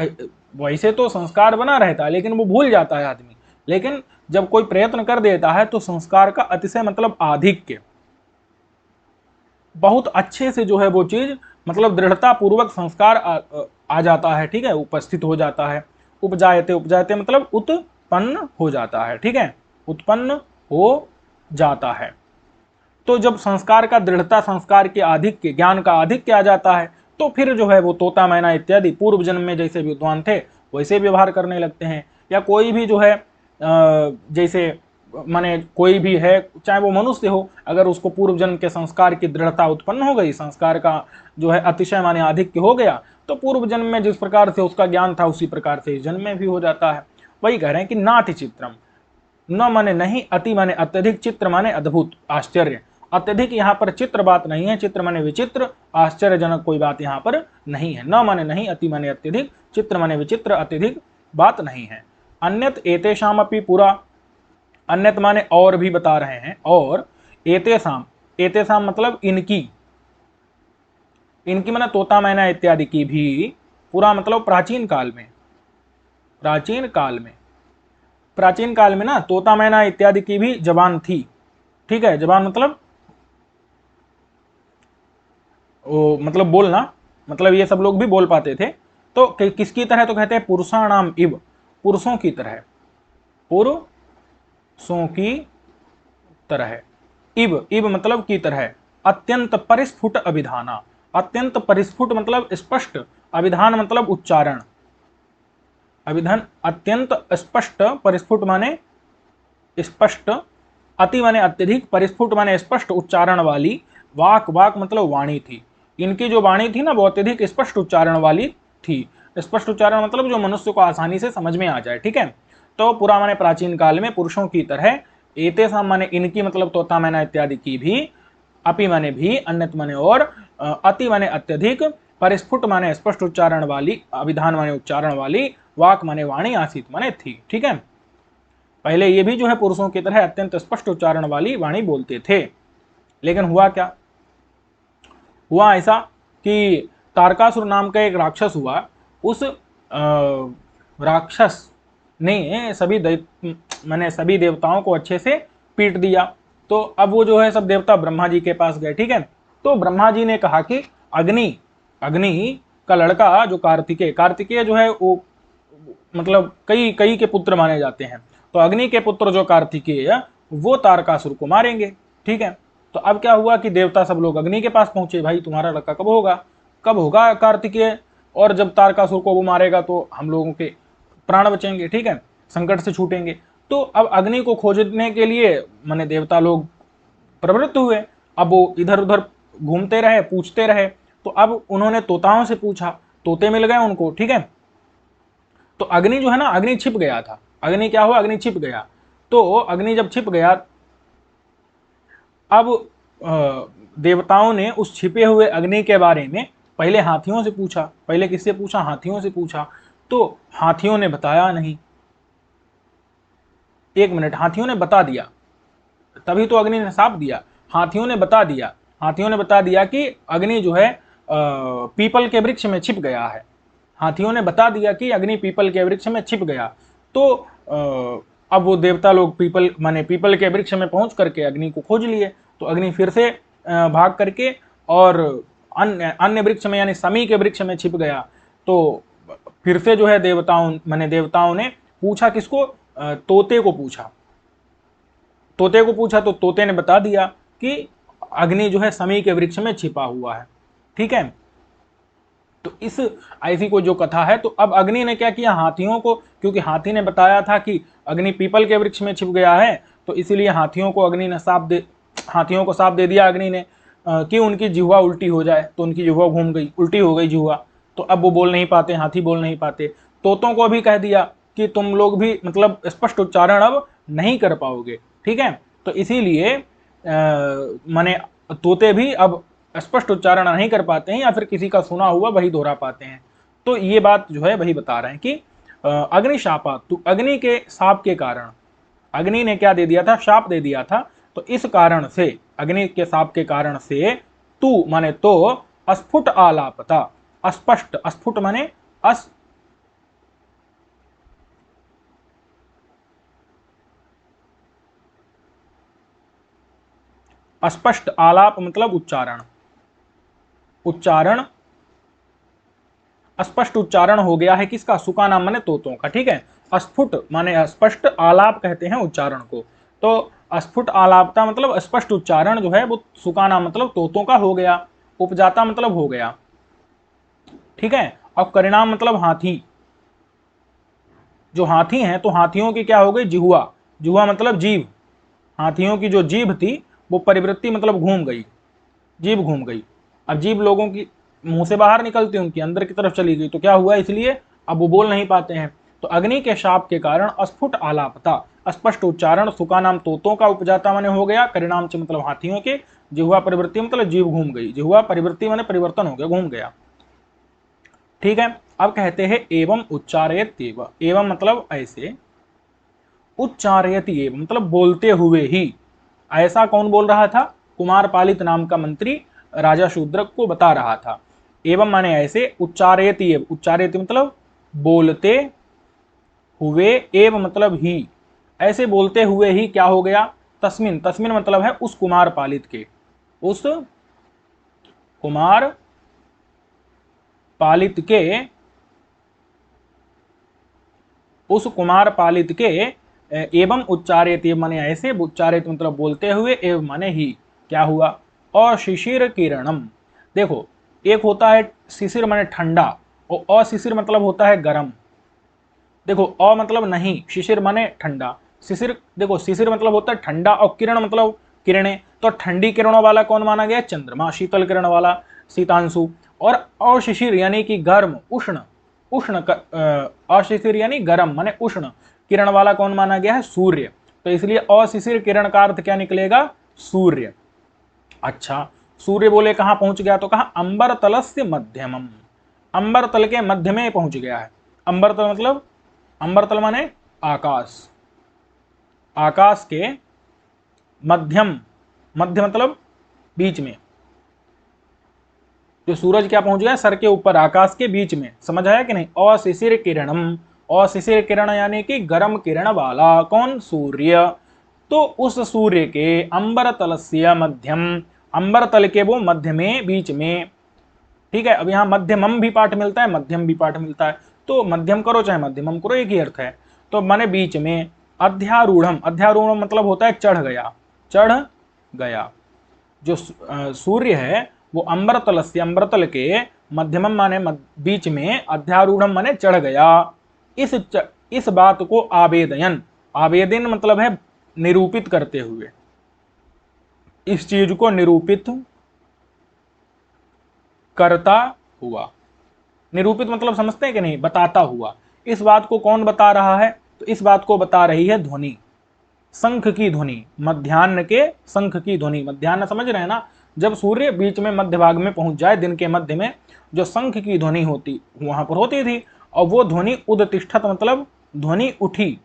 वैसे तो संस्कार बना रहता है लेकिन वो भूल जाता है आदमी। लेकिन जब कोई प्रयत्न कर देता है तो संस्कार का अतिशय मतलब आधिक्य, बहुत अच्छे से जो है वो चीज मतलब दृढ़ता पूर्वक संस्कार आ जाता है। ठीक है, उपस्थित हो जाता है। उपजायते, उपजायते मतलब उत्पन्न हो जाता है। ठीक है, उत्पन्न हो जाता है। तो जब संस्कार का दृढ़ता, संस्कार के आधिक्य, ज्ञान का आधिक्य आ जाता है, तो फिर जो है वो तोता मैना इत्यादि पूर्व जन्म में जैसे विद्वान थे वैसे व्यवहार करने लगते हैं। या कोई भी जो है जैसे माने कोई भी है, चाहे वो मनुष्य हो, अगर उसको पूर्व जन्म के संस्कार की दृढ़ता उत्पन्न हो गई, संस्कार का जो है अतिशय माने आधिक्य हो गया, तो पूर्व जन्म में जिस प्रकार से उसका ज्ञान था उसी प्रकार से इस जन्म में भी हो जाता है। वही कह रहे हैं कि नाति चित्रम, न माने नहीं, अति माने अत्यधिक, चित्र माने अद्भुत, आश्चर्य। अत्यधिक यहाँ पर चित्र बात नहीं है, चित्र माने विचित्र, आश्चर्यजनक कोई बात यहाँ पर नहीं है। न माने नहीं, अति माने अत्यधिक, चित्र माने विचित्र, अत्यधिक बात नहीं है। अन्यत एतेषामपि पुरा, अन्यत माने और भी बता रहे हैं, और एतेषाम, एतेषाम मतलब इनकी, इनकी माने तोता मैना इत्यादि की भी, पूरा मतलब प्राचीन काल में, प्राचीन काल में, प्राचीन काल में ना तोता मैना इत्यादि की भी जबान थी। ठीक है, जबान मतलब मतलब बोलना, मतलब ये सब लोग भी बोल पाते थे। तो किसकी तरह? तो कहते हैं पुरुषाणाम इव, पुरुषों की तरह, पुरुषों की तरह। इव, इव मतलब की तरह। अत्यंत परिस्फुट अभिधाना, अत्यंत परिस्फुट मतलब स्पष्ट, अभिधान मतलब उच्चारण, अभिधान अत्यंत स्पष्ट, परिस्फुट माने स्पष्ट, अति माने अत्यधिक, परिस्फुट माने स्पष्ट उच्चारण वाली, वाक, वाक मतलब वाणी थी। इनकी जो वाणी थी ना वो अत्यधिक स्पष्ट उच्चारण वाली थी। स्पष्ट उच्चारण मतलब जो मनुष्य को आसानी से समझ में आ जाए। ठीक है, तो पुरा माने प्राचीन काल में पुरुषों की तरह, एतेषाम माने इनकी मतलब तोता मैना इत्यादि की भी, अपि माने भी, अन्यत माने और, अति माने अत्यधिक, परिस्फुट माने स्पष्ट उच्चारण वाली, अभिधान माने उच्चारण वाली, वाक माने वाणी, आसीत माने थी। ठीक है, पहले ये भी जो है पुरुषों की तरह अत्यंत स्पष्ट उच्चारण वाली वाणी बोलते थे। लेकिन हुआ क्या? हुआ ऐसा कि तारकासुर नाम का एक राक्षस हुआ, उस राक्षस ने मैंने सभी देवताओं को अच्छे से पीट दिया। तो अब वो जो है सब देवता ब्रह्मा जी के पास गए, ठीक है। तो ब्रह्मा जी ने कहा कि अग्नि अग्नि का लड़का जो कार्तिकेय, कार्तिकेय जो है वो मतलब कई कई के पुत्र माने जाते हैं। तो अग्नि के पुत्र जो कार्तिकेय वो तारकासुर को मारेंगे, ठीक है। तो अब क्या हुआ कि देवता सब लोग अग्नि के पास पहुंचे, भाई तुम्हारा लड़का कब होगा कार्तिकेय, और जब तारकासुर को वो मारेगा तो हम लोगों के प्राण बचेंगे, ठीक है, संकट से छूटेंगे। तो अब अग्नि को खोजने के लिए माने देवता लोग प्रवृत्त हुए। अब वो इधर उधर घूमते रहे, पूछते रहे। तो अब उन्होंने तोताओं से पूछा, तोते मिल गए उनको, ठीक है। तो अग्नि जो है ना, अग्नि छिप गया था। अग्नि क्या हुआ, अग्नि छिप गया। तो अग्नि जब छिप गया, अब देवताओं ने उस छिपे हुए अग्नि के बारे में पहले हाथियों से पूछा। पहले किससे पूछा, हाथियों से पूछा। तो हाथियों ने बताया नहीं। एक मिनट, हाथियों ने बता दिया, तभी तो अग्नि ने साप दिया। हाथियों ने बता दिया, हाथियों ने बता दिया कि अग्नि जो है पीपल के वृक्ष में छिप गया है। हाथियों ने बता दिया कि अग्नि पीपल के वृक्ष में छिप गया। तो अब वो देवता लोग पीपल के वृक्ष में पहुंच करके अग्नि को खोज लिए। तो अग्नि फिर से भाग करके और अन्य अन्य वृक्ष में यानी समी के वृक्ष में छिप गया। तो फिर से जो है देवताओं ने पूछा किसको, तोते को पूछा। तोते को पूछा तो तोते ने बता दिया कि अग्नि जो है समी के वृक्ष में छिपा हुआ है, ठीक है। तो इस ऐसी कोई जो कथा है। तो अब अग्नि ने क्या किया, हाथियों को, क्योंकि हाथी ने बताया था कि अग्नि पीपल के वृक्ष में छिप गया है, तो इसीलिए हाथियों को हाथियों को साप दे दिया अग्नि ने कि उनकी जिह्वा उल्टी हो जाए। तो उनकी जिह्वा घूम गई, उल्टी हो गई जिह्वा। तो अब वो बोल नहीं पाते, हाथी बोल नहीं पाते। तोतों को भी कह दिया कि तुम लोग भी मतलब स्पष्ट उच्चारण अब नहीं कर पाओगे, ठीक है। तो इसीलिए माने तोते भी अब स्पष्ट उच्चारण नहीं कर पाते हैं, या फिर किसी का सुना हुआ वही दोहरा पाते हैं। तो ये बात जो है वही बता रहे हैं कि अग्निशापात, तो अग्नि के शाप के कारण, अग्नि ने क्या दे दिया था, शाप दे दिया था। तो इस कारण से, अग्नि के शाप के कारण से, तू माने तो, अस्फुट आलापता, अस्पष्ट, अस्फुट माने अस्पष्ट, आलाप मतलब उच्चारण, उच्चारण स्पष्ट उच्चारण हो गया है किसका, सुका नाम माने तोतों का, ठीक है। स्फुट माने स्पष्ट, आलाप कहते हैं उच्चारण को। तो स्फुट आलापता मतलब स्पष्ट उच्चारण जो है वो सुका नाम मतलब तोतों का हो गया। उपजाता मतलब हो गया, ठीक है। अब परिणाम मतलब हाथी, जो हाथी हैं तो हाथियों की क्या हो गई, जिहुआ। जिहुआ मतलब जीभ। हाथियों की जो जीभ थी वो परिवृत्ति मतलब घूम गई, जीभ घूम गई। अब जीभ लोगों की मुंह से बाहर निकलती, उनकी अंदर की तरफ चली गई। तो क्या हुआ, इसलिए अब वो बोल नहीं पाते हैं। तो अग्नि के शाप के कारण अस्फुट आलापता, स्पष्ट उच्चारण, सुका नाम तोतों का उपजाता माने हो गया, परिणाम से मतलब हाथियों के, जिह्वा परिवृत्ति मतलब जीभ घूम गई, जिह्वा परिवृत्ति माने परिवर्तन हो गया, घूम गया, ठीक है। अब कहते हैं एवं उच्चारयत, एवं मतलब ऐसे, उच्चारयति एवं मतलब बोलते हुए ही। ऐसा कौन बोल रहा था, कुमार पालित नाम का मंत्री राजा शूद्रक को बता रहा था। एवं माने ऐसे, उच्चारयति एवं, उच्चारयति मतलब बोलते हुए, एवं मतलब ही, ऐसे बोलते हुए ही क्या हो गया, तस्मिन, तस्मिन मतलब है उस कुमार पालित के, उस कुमार पालित के, उस कुमार पालित के, एवं उच्चारित माने ऐसे, उच्चारित मतलब बोलते हुए, एवं माने ही क्या हुआ, और शिशिर किरणम। देखो, एक होता है शिशिर माने ठंडा, और अशिशिर मतलब होता है गर्म। देखो, अ मतलब नहीं, शिशिर माने ठंडा। शिशिर, देखो शिशिर मतलब होता है ठंडा, और किरण मतलब किरणें। तो ठंडी किरणों वाला कौन माना गया, चंद्रमा। शीतल किरण वाला शीतांशु। और अशिशिर यानी कि गर्म, उष्ण, अशिशिर यानी गर्म माने उष्ण किरण वाला कौन माना गया है, सूर्य। तो इसलिए अशिशिर किरण का अर्थ क्या निकलेगा, सूर्य। अच्छा, सूर्य बोले कहां पहुंच गया, तो कहा अंबर तलस्य मध्यमम, अंबर तल के मध्य में पहुंच गया है। अंबर तल मतलब, अंबर तल माने आकाश, आकाश के मध्यम, मध्य मतलब बीच में, जो सूरज क्या पहुंच गया सर के ऊपर आकाश के बीच में, समझ आया कि नहीं। अशिशिर किरणम, अशिशिर किरण यानी कि गर्म किरण वाला, कौन, सूर्य। तो उस सूर्य के अंबर तलस्य मध्यम, अंबर तल के वो मध्य में, बीच में, ठीक है। अब यहाँ मध्यमम भी पाठ मिलता है, मध्यम भी पाठ मिलता है, तो मध्यम करो चाहे मध्यमम करो एक ही अर्थ है। तो माने बीच में, अध्यारूढ़म, अध्यारूढ़म मतलब होता है चढ़ गया, चढ़ गया। जो सूर्य है वो अंबरतल से, अंबरतल के मध्यमम माने बीच में, अध्यारूढ़म माने चढ़ गया। इस बात को आवेदयन, आवेदन मतलब है निरूपित करते हुए, इस चीज को निरूपित करता हुआ। निरूपित मतलब समझते हैं कि नहीं, बताता हुआ। इस बात को कौन बता रहा है, तो इस बात को बता रही है ध्वनि, शंख की ध्वनि, मध्याह्न के शंख की ध्वनि। मध्याह्न समझ रहे हैं ना, जब सूर्य बीच में मध्य भाग में पहुंच जाए, दिन के मध्य में, जो शंख की ध्वनि होती वहां पर होती थी, और वो ध्वनि उदतिष्ठत मतलब ध्वनि उठी,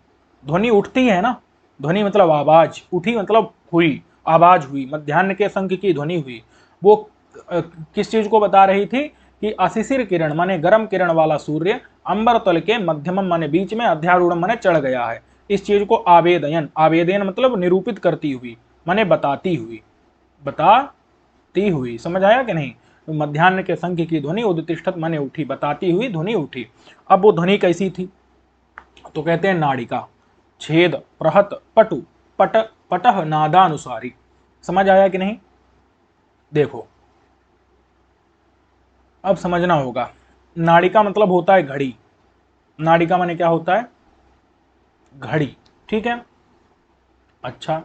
ध्वनि उठती है ना, ध्वनि मतलब आवाज, उठी मतलब हुई, आवाज हुई, मध्याह्न के शंख की ध्वनि हुई। वो किस चीज को बता रही थी कि अशिशिर किरण माने गर्म किरण वाला सूर्य अंबर तल के मध्यमम माने बीच में, अध्यारूढ़ माने चढ़ गया है। इस चीज को आवेदयन, आवेदन मतलब निरूपित करती हुई माने बताती हुई, बताती हुई, समझ आया कि नहीं। तो मध्याह्न के शंख की ध्वनि उदतिष्ठत माने उठी, बताती हुई ध्वनि उठी। अब वो ध्वनि कैसी थी, तो कहते हैं नाड़िका, छेद, प्रहत, पटु, पट, पटह नादानुसारी। समझ आया कि नहीं। देखो अब समझना होगा, नाड़िका मतलब होता है घड़ी, नाड़िका माने क्या होता है, घड़ी, ठीक है। अच्छा,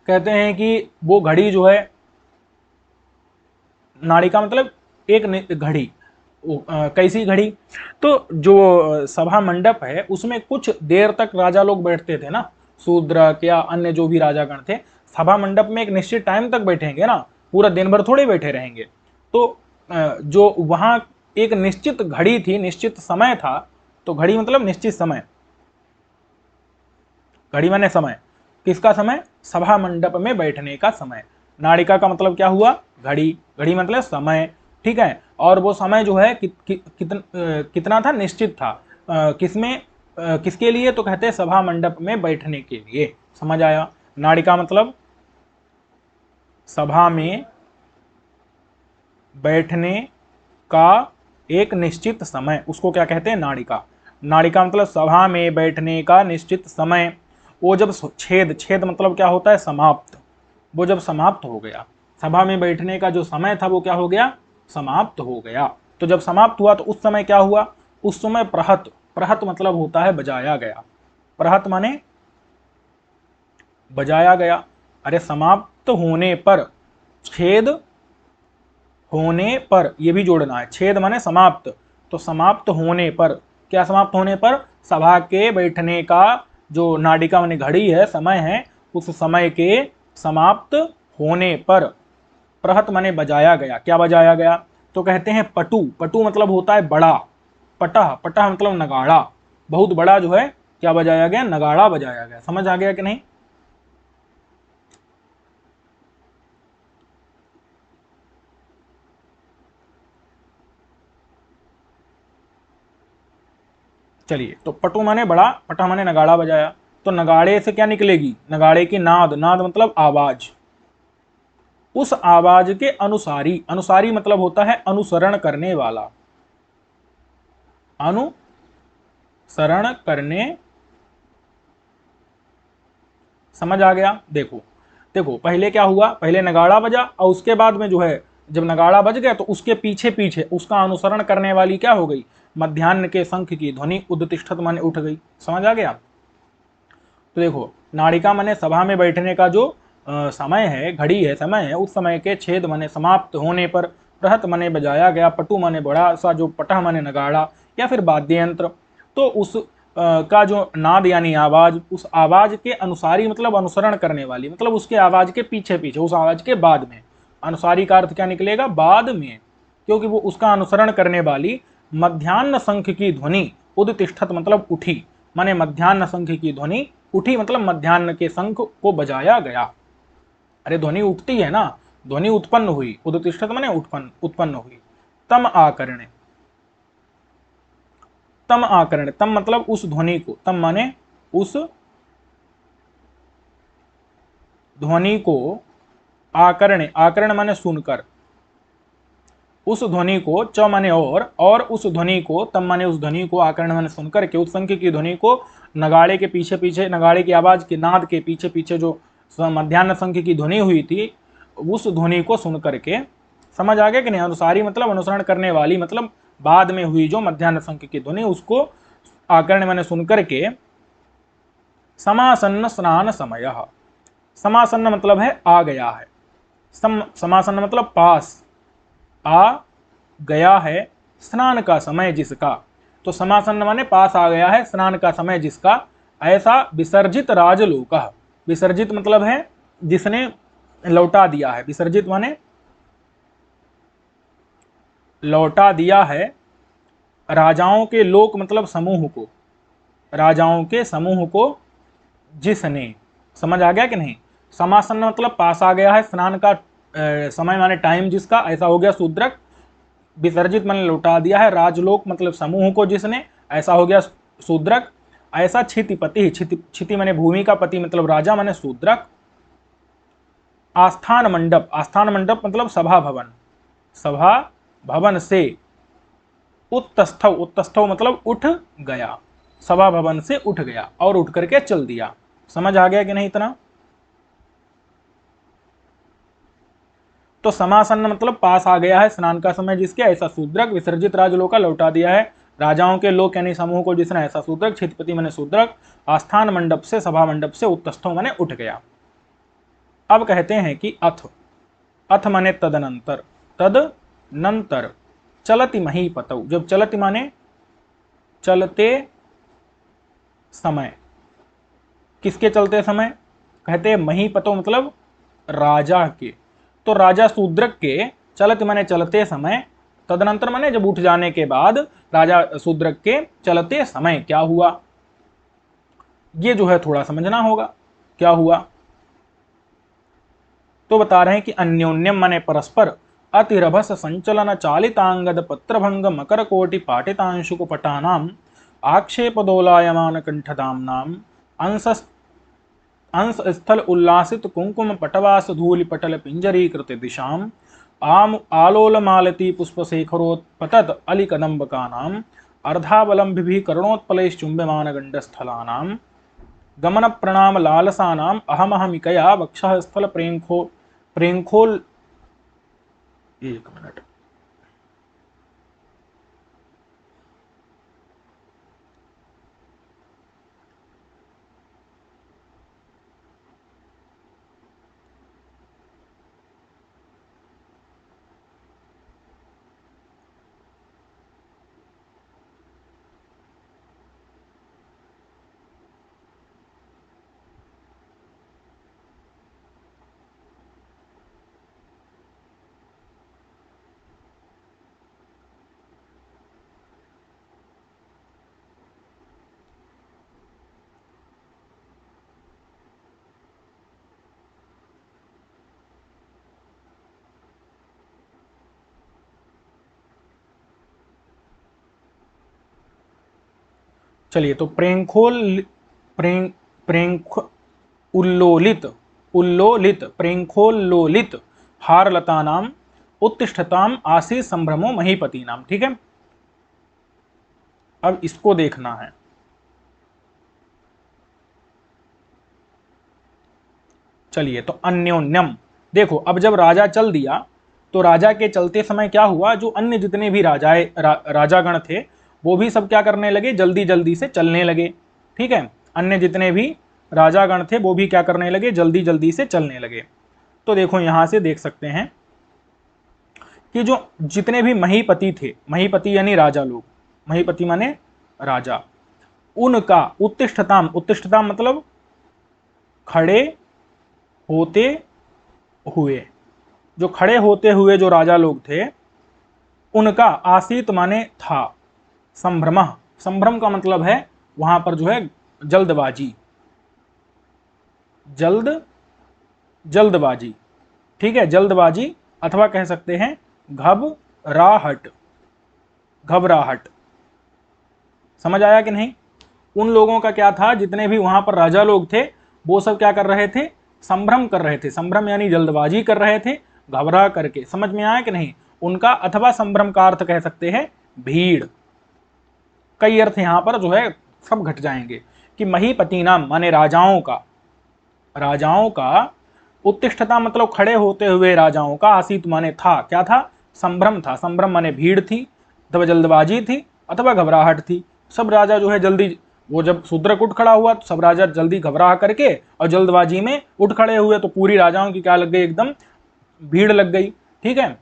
कहते हैं कि वो घड़ी जो है, नाड़िका मतलब एक घड़ी, कैसी घड़ी, तो जो सभा मंडप है उसमें कुछ देर तक राजा लोग बैठते थे ना, शूद्र या अन्य जो भी राजागण थे, सभा मंडप में एक निश्चित टाइम तक बैठेंगे ना, पूरा दिन भर थोड़े बैठे रहेंगे। तो जो वहां एक निश्चित घड़ी थी, निश्चित समय था, तो घड़ी मतलब निश्चित समय, घड़ी माने समय, किसका समय, सभा मंडप में बैठने का समय। नाड़िका का मतलब क्या हुआ, घड़ी, घड़ी मतलब समय, ठीक है। और वो समय जो है कितना था, निश्चित था, किसमें, किसके लिए, तो कहते हैं सभा मंडप में बैठने के लिए। समझ आया। नाड़िका मतलब सभा में बैठने का एक निश्चित समय, उसको क्या कहते हैं, नाड़िका। नाड़िका मतलब सभा में बैठने का निश्चित समय। वो जब छेद, छेद मतलब क्या होता है, समाप्त, वो जब समाप्त हो गया, सभा में बैठने का जो समय था वो क्या हो गया, समाप्त हो गया। तो जब समाप्त हुआ तो उस समय क्या हुआ, उस समय प्रहत, प्रहत मतलब होता है बजाया गया, प्रहत माने बजाया गया। अरे समाप्त होने पर, छेद होने पर, ये भी जोड़ना है, छेद माने समाप्त, तो समाप्त होने पर, क्या समाप्त होने पर, सभा के बैठने का जो नाड़िका माने घड़ी है, समय है, उस समय के समाप्त होने पर प्रहत माने बजाया गया। क्या बजाया गया, तो कहते हैं पटु, पटु मतलब होता है बड़ा, पटह, पटह मतलब नगाड़ा, बहुत बड़ा जो है क्या बजाया गया, नगाड़ा बजाया गया। समझ आ गया कि नहीं। चलिए, तो पटु माने बड़ा, पटा माने नगाड़ा बजाया, तो नगाड़े से क्या निकलेगी, नगाड़े की नाद, नाद मतलब आवाज, उस आवाज के अनुसारी, अनुसारी मतलब होता है अनुसरण करने वाला, अनुसरण करने, समझ आ गया। देखो देखो पहले क्या हुआ, पहले नगाड़ा बजा और उसके बाद में जो है, जब नगाड़ा बज गया तो उसके पीछे पीछे उसका अनुसरण करने वाली क्या हो गई, मध्याह्न के शंख की ध्वनि उद्तिष्ठत माने उठ गई। समझ आ गया। तो देखो नाड़िका माने सभा में बैठने का जो समय है, घड़ी है, समय है, उस समय के छेद माने समाप्त होने पर, प्रहत माने बजाया गया, पटु माने बड़ा सा, जो पटह माने नगाड़ा या फिर वाद्य यंत्र, तो उस का जो नाद यानी आवाज, उस आवाज के अनुसारी मतलब अनुसरण करने वाली, मतलब उसके आवाज के पीछे पीछे, उस आवाज के बाद में, अनुसारी का अर्थ क्या निकलेगा, बाद में, क्योंकि वो उसका अनुसरण करने वाली मध्याह्न शंख की ध्वनि उदतिष्ठत मतलब उठी, माने मध्याह्न शंख की ध्वनि उठी मतलब मध्याह्न के शंख को बजाया गया। अरे ध्वनि उठती है ना, ध्वनि उत्पन्न हुई, उदतिष्ठत माने उत्पन्न उत्पन्न हुई, तम आकर्णे, तम आकर्णे, तम मतलब उस ध्वनि को, तम माने उस ध्वनि को, आकर्णे, आकर्ण माने सुनकर, उस ध्वनि को, च माने और उस ध्वनि को, तम माने उस ध्वनि को, आकर्ण माने सुनकर के, उस संख्य की ध्वनि को, नगाड़े के पीछे पीछे, नगाड़े की आवाज के नाद के पीछे पीछे जो मध्याह्न संख्य की ध्वनि हुई थी, उस ध्वनि को सुन करके, समझ आ गया कि नहीं, अनुसारी मतलब अनुसरण करने वाली, मतलब बाद में हुई जो मध्याह्न संख्य की ध्वनि, उसको आकर्ण माने सुन करके, समासन्न स्नान समय, समासन्न मतलब है आ गया है, समासन्न मतलब पास, आ गया है, स्नान का समय जिसका, तो समासन्न माने पास आ गया है, स्नान का समय जिसका, ऐसा विसर्जित राजलोक, विसर्जित मतलब है जिसने लौटा दिया है, विसर्जित माने लौटा दिया है, राजाओं के लोक मतलब समूह को, राजाओं के समूह को जिसने, समझ आ गया कि नहीं, समासन्न मतलब पास आ गया है, स्नान का समय माने टाइम जिसका, ऐसा हो गया शूद्रक, विसर्जित माने लौटा दिया है, राजलोक मतलब समूह को जिसने, ऐसा हो गया शूद्रक, ऐसा क्षितिपति, क्षिति माने भूमि का पति मतलब राजा माने शूद्रक, आस्थान मंडप, आस्थान मंडप मतलब सभा भवन, सभा भवन से, उत्तस्थव, उत्तस्थव मतलब उठ गया, सभा भवन से उठ गया और उठ करके चल दिया, समझ आ गया कि नहीं इतना। तो समासन्न मतलब पास आ गया है, स्नान का समय जिसके, ऐसा शूद्रक, विसर्जित राजलोका लौटा दिया है, राजाओं के लोक यानी समूह को जिसने, ऐसा शूद्रक, क्षितिपति माने शूद्रक, आस्थान मंडप से, सभा मंडप से, उत्तस्थों माने उठ गया। अब कहते हैं कि अथ, अथ माने तदनंतर, तदनंतर, चलति महीपतौ, जब चलति माने चलते समय, किसके चलते समय, कहते हैं महीपतौ मतलब राजा के, तो राजा शूद्रक के, चलत माने चलते समय, तदनंतर माने जब उठ जाने के बाद, राजा शूद्रक के चलते समय क्या हुआ, ये जो है थोड़ा समझना होगा क्या हुआ। तो बता रहे हैं कि अन्योन्यम माने परस्पर, अतिरभस संचलन चालितांगद पत्रभंग मकर कोटि पाटितांशुक पटानाम आक्षेप दोलायमान कंठदाम्नाम अंश अंश स्थल उल्लासित कुंकुम पटवास धूलि पटल पिंजरीकृत दिशाम आम आलोल मालती पुष्पशेखरोत्पतत अली कदम्बकानाम अर्धावलंबिभिः करुणोत्पलैश्चुम्बमान गंडस्थलानाम गमन प्रणाम लालसानाम अहमहमिकया वक्षः स्थल प्रेंखोल, एक मिनट, चलिए, तो प्रेंखोल, प्रें प्रेंख उल्लोलित, उल्लोलित प्रेंखोल्लोलित हारलता नाम उत्तिष्ठताम आशीष संभ्रमो महीपति नाम, ठीक है। अब इसको देखना है, चलिए, तो अन्योन्यम, देखो अब जब राजा चल दिया, तो राजा के चलते समय क्या हुआ, जो अन्य जितने भी राजागण थे, वो भी सब क्या करने लगे, जल्दी जल्दी से चलने लगे, ठीक है। अन्य जितने भी राजागण थे वो भी क्या करने लगे, जल्दी जल्दी से चलने लगे। तो देखो यहां से देख सकते हैं कि जो जितने भी महीपति थे, महीपति यानी राजा लोग, महीपति माने राजा, उनका उत्तिष्ठताम, उत्तिष्ठताम मतलब खड़े होते हुए, जो खड़े होते हुए जो राजा लोग थे, उनका आसीत माने था, संभ्रम, संभ्रम का मतलब है वहां पर जो है जल्दबाजी, जल्दबाजी, ठीक है, जल्दबाजी, अथवा कह सकते हैं घबराहट, घबराहट। समझ आया कि नहीं? उन लोगों का क्या था, जितने भी वहां पर राजा लोग थे वो सब क्या कर रहे थे, संभ्रम कर रहे थे। संभ्रम यानी जल्दबाजी कर रहे थे, घबरा करके। समझ में आया कि नहीं? उनका अथवा संभ्रम का अर्थ कह सकते हैं भीड़। कई अर्थ यहां पर जो है सब घट जाएंगे कि महीपति नाम माने राजाओं का, राजाओं का, उत्तिष्ठता मतलब खड़े होते हुए राजाओं का, आसीत माने था, क्या था, संभ्रम था। संभ्रम माने भीड़ थी अथवा जल्दबाजी थी अथवा घबराहट थी। सब राजा जो है जल्दी, वो जब शूद्रक उठ खड़ा हुआ तो सब राजा जल्दी घबरा करके और जल्दबाजी में उठ खड़े हुए, तो पूरी राजाओं की क्या लग गई, एकदम भीड़ लग गई। ठीक है।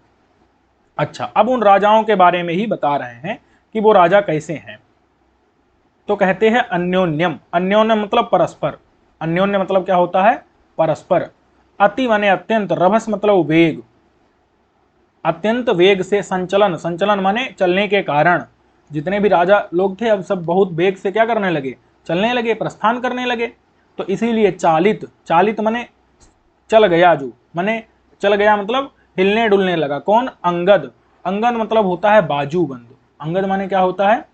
अच्छा, अब उन राजाओं के बारे में ही बता रहे हैं कि वो राजा कैसे हैं। तो कहते हैं अन्योन्यम। अन्योन्यम मतलब परस्पर। अन्योन्य मतलब क्या होता है, परस्पर। अति माने अत्यंत, रभस मतलब वेग, अत्यंत वेग से संचलन। संचलन माने चलने के कारण। जितने भी राजा लोग थे अब सब बहुत वेग से क्या करने लगे, चलने लगे, प्रस्थान करने लगे। तो इसीलिए चालित, चालित माने चल गया, जो माने चल गया मतलब हिलने डुलने लगा। कौन, अंगद। अंगद मतलब होता है बाजूबंद। अंगद माने क्या होता है,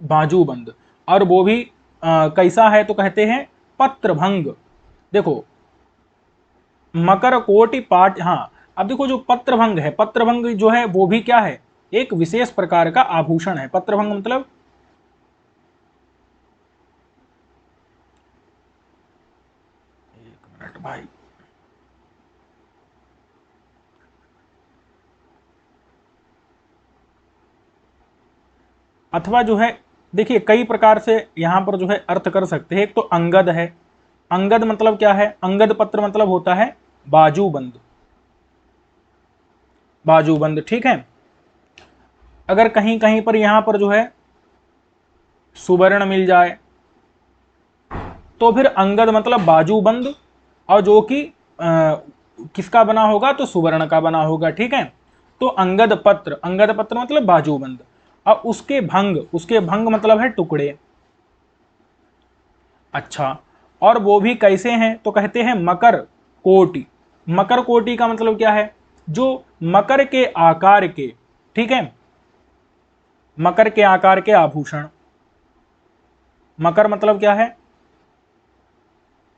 बाजूबंद। और वो भी कैसा है, तो कहते हैं पत्रभंग। देखो मकर कोटि पाट, हाँ, अब देखो जो पत्रभंग है, पत्रभंग जो है वो भी क्या है, एक विशेष प्रकार का आभूषण है। पत्रभंग मतलब, एक मिनट भाई, अथवा जो है देखिए कई प्रकार से यहां पर जो है अर्थ कर सकते हैं। एक तो अंगद है। अंगद मतलब क्या है, अंगद पत्र मतलब होता है बाजूबंद, बाजूबंद। ठीक है। अगर कहीं कहीं पर यहां पर जो है सुवर्ण मिल जाए तो फिर अंगद मतलब बाजूबंद, और जो कि किसका बना होगा, तो सुवर्ण का बना होगा। ठीक है। तो अंगद पत्र, अंगद पत्र मतलब बाजूबंद। अब उसके भंग, उसके भंग मतलब है टुकड़े। अच्छा, और वो भी कैसे हैं, तो कहते हैं मकर कोटि। मकर कोटि का मतलब क्या है, जो मकर के आकार के, ठीक है, मकर के आकार के आभूषण। मकर मतलब क्या है,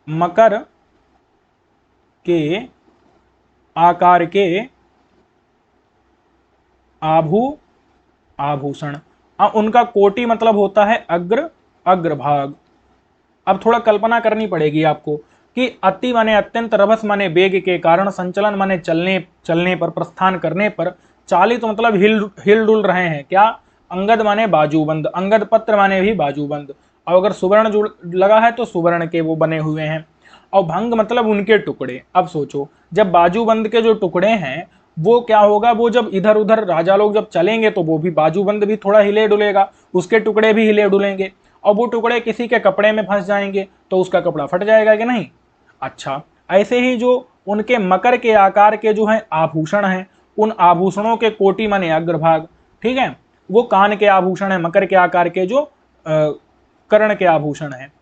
मकर के आकार के आभूषण। उनका कोटि मतलब होता है अग्र, अग्रभाग। अब थोड़ा कल्पना करनी पड़ेगी आपको कि अति माने अत्यंत, रभस माने वेग के कारण, संचलन माने चलने, चलने पर, प्रस्थान करने पर, चालित मतलब हिल डुल रहे हैं। क्या, अंगद माने बाजूबंद, अंगद पत्र माने भी बाजूबंद। और अगर सुवर्ण जुड़ लगा है तो सुवर्ण के वो बने हुए हैं। और भंग मतलब उनके टुकड़े। अब सोचो, जब बाजूबंद के जो टुकड़े हैं वो क्या होगा, वो जब इधर उधर राजा लोग जब चलेंगे तो वो भी बाजूबंद भी थोड़ा हिले डुलेगा, उसके टुकड़े भी हिले डुलेंगे। और वो टुकड़े किसी के कपड़े में फंस जाएंगे तो उसका कपड़ा फट जाएगा कि नहीं। अच्छा, ऐसे ही जो उनके मकर के आकार के जो है आभूषण हैं, उन आभूषणों के कोटि माने अग्रभाग। ठीक है। वो कान के आभूषण है, मकर के आकार के जो कर्ण के आभूषण है।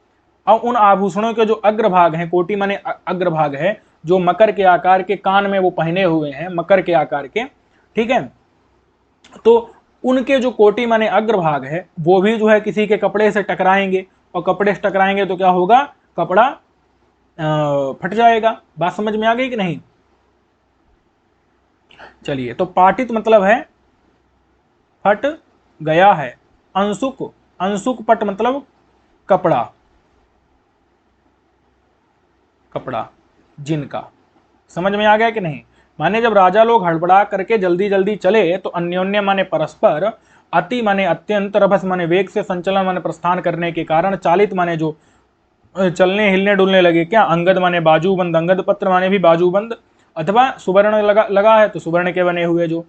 और उन आभूषणों के जो अग्रभाग हैं, कोटि माने अग्रभाग है, जो मकर के आकार के कान में वो पहने हुए हैं, मकर के आकार के। ठीक है। तो उनके जो कोटि माने अग्रभाग है वो भी जो है किसी के कपड़े से टकराएंगे, और कपड़े से टकराएंगे तो क्या होगा, कपड़ा फट जाएगा। बात समझ में आ गई कि नहीं? चलिए, तो पाटित मतलब है फट गया है। अंशुक, अंशुक पट मतलब कपड़ा, कपड़ा जिनका। समझ में आ गया कि नहीं? माने जब राजा लोग हड़बड़ा करके जल्दी जल्दी चले तो अन्योन्य माने परस्पर, अति माने अत्यंत, रभस माने वेग से, संचलन माने प्रस्थान करने के कारण, चालित माने जो चलने हिलने डुलने लगे। क्या, अंगद माने बाजूबंद, अंगद पत्र माने भी बाजूबंद, अथवा सुवर्ण लगा है तो सुवर्ण के बने हुए जो।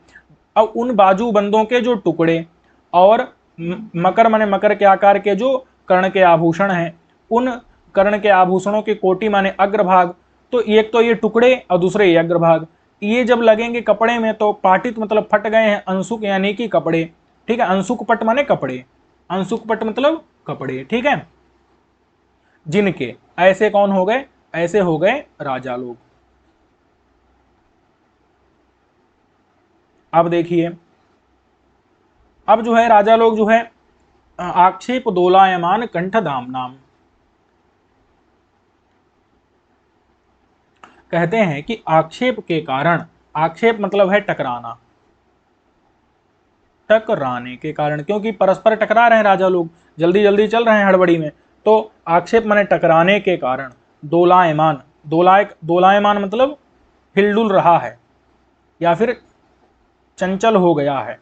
अब उन बाजूबंदों के जो टुकड़े, और मकर माने मकर के आकार के जो कर्ण के आभूषण हैं, उन कर्ण के आभूषणों के कोटि माने अग्रभाग। तो एक तो ये टुकड़े और दूसरे ये अग्रभाग, ये जब लगेंगे कपड़े में तो पाटित मतलब फट गए हैं, अंशुक यानी कि कपड़े। ठीक है। अंशुक पट माने कपड़े, अंशुक पट मतलब कपड़े। ठीक है। जिनके, ऐसे कौन हो गए, ऐसे हो गए राजा लोग। अब देखिए, अब जो है राजा लोग जो है आक्षेप दोलायमान कंठधाम नाम कहते हैं कि आक्षेप के कारण, आक्षेप मतलब है टकराना, टकराने के कारण, क्योंकि परस्पर टकरा रहे हैं राजा लोग, जल्दी जल्दी चल रहे हैं हड़बड़ी में, तो आक्षेप माने टकराने के कारण दोलायमान, दोलायमान मतलब हिलडुल रहा है या फिर चंचल हो गया है।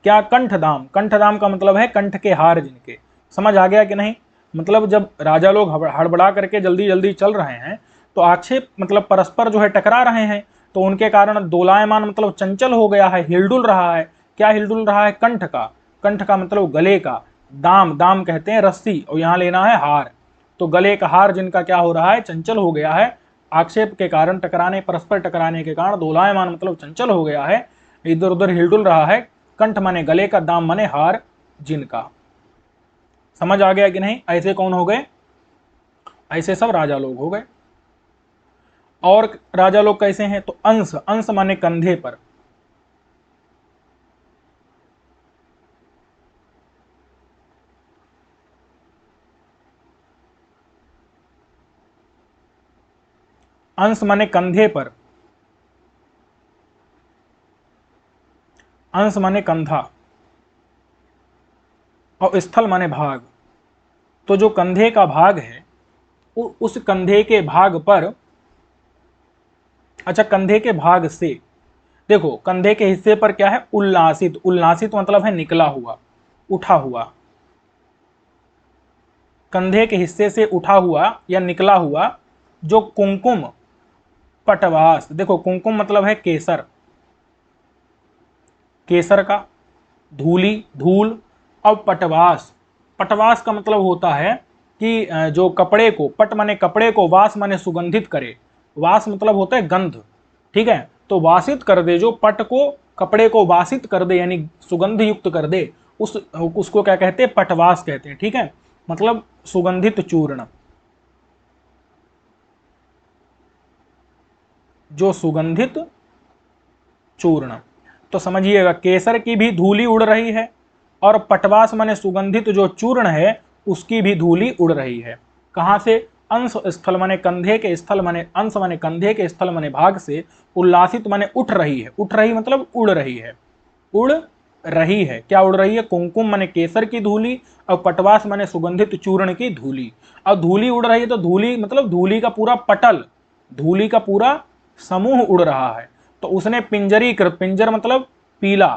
क्या? कंठधाम, कंठधाम का मतलब है कंठ के हार जिनके। समझ आ गया कि नहीं? मतलब जब राजा लोग हड़बड़ा करके जल्दी जल्दी चल रहे हैं तो आक्षेप मतलब परस्पर जो है टकरा रहे हैं, तो उनके कारण दोलायमान मतलब चंचल हो गया है, हिलडुल रहा है। क्या हिलडुल रहा है? कंठ का, कंठ का मतलब गले का, दाम, दाम कहते हैं रस्सी, और यहाँ लेना है हार, तो गले का हार जिनका क्या हो रहा है? चंचल हो गया है। आक्षेप के कारण, टकराने, परस्पर टकराने के कारण दोलायमान मतलब चंचल हो गया है, इधर उधर हिलडुल रहा है। कंठ माने गले का, दाम माने हार जिनका। समझ आ गया कि नहीं? ऐसे कौन हो गए? ऐसे सब राजा लोग हो गए। और राजा लोग कैसे हैं? तो अंश, अंश माने कंधे पर, अंश माने कंधे पर, अंश माने कंधा, और स्थल माने भाग। तो जो कंधे का भाग है उस कंधे के भाग पर, अच्छा कंधे के भाग से, देखो कंधे के हिस्से पर क्या है? उल्लासित, उल्लासित मतलब है निकला हुआ, उठा हुआ, कंधे के हिस्से से उठा हुआ या निकला हुआ जो कुंकुम पटवास, देखो कुंकुम मतलब है केसर, केसर का, धूली, धूल, और पटवास, पटवास का मतलब होता है कि जो कपड़े को, पट माने कपड़े को, वास माने सुगंधित करे, वास मतलब होता है गंध, ठीक है, तो वासित कर दे, जो पट को, कपड़े को वासित कर दे यानी सुगंध युक्त कर दे, उसको क्या कहते हैं? पटवास कहते हैं, ठीक है, मतलब सुगंधित चूर्ण, जो सुगंधित चूर्ण। तो समझिएगा केसर की भी धूली उड़ रही है और पटवास माने सुगंधित जो चूर्ण है उसकी भी धूली उड़ रही है। कहां से? अंश, स्थल माने कंधे के, स्थल माने अंश माने कंधे के, स्थल माने भाग से, उल्लासित माने उठ रही है, उठ रही मतलब उड़ रही है, उड़ रही है। क्या उड़ रही है? कुंकुम माने केसर की धूली, और पटवास माने सुगंधित चूर्ण की धूली। अब धूली उड़ रही है तो धूली मतलब धूली का पूरा पटल, धूली का पूरा समूह उड़ रहा है। तो उसने पिंजरीकृत, पिंजर मतलब पीला,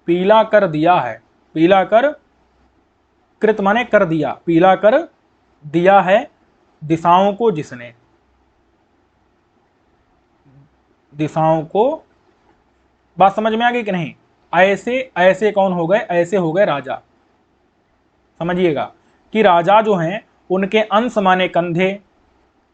पीला कर दिया है, पीला कर, कृत माने कर दिया, पीला कर दिया है दिशाओं को जिसने, दिशाओं को। बात समझ में आ गई कि नहीं? ऐसे ऐसे कौन हो गए? ऐसे हो गए राजा। समझिएगा कि राजा जो हैं उनके अंश माने कंधे,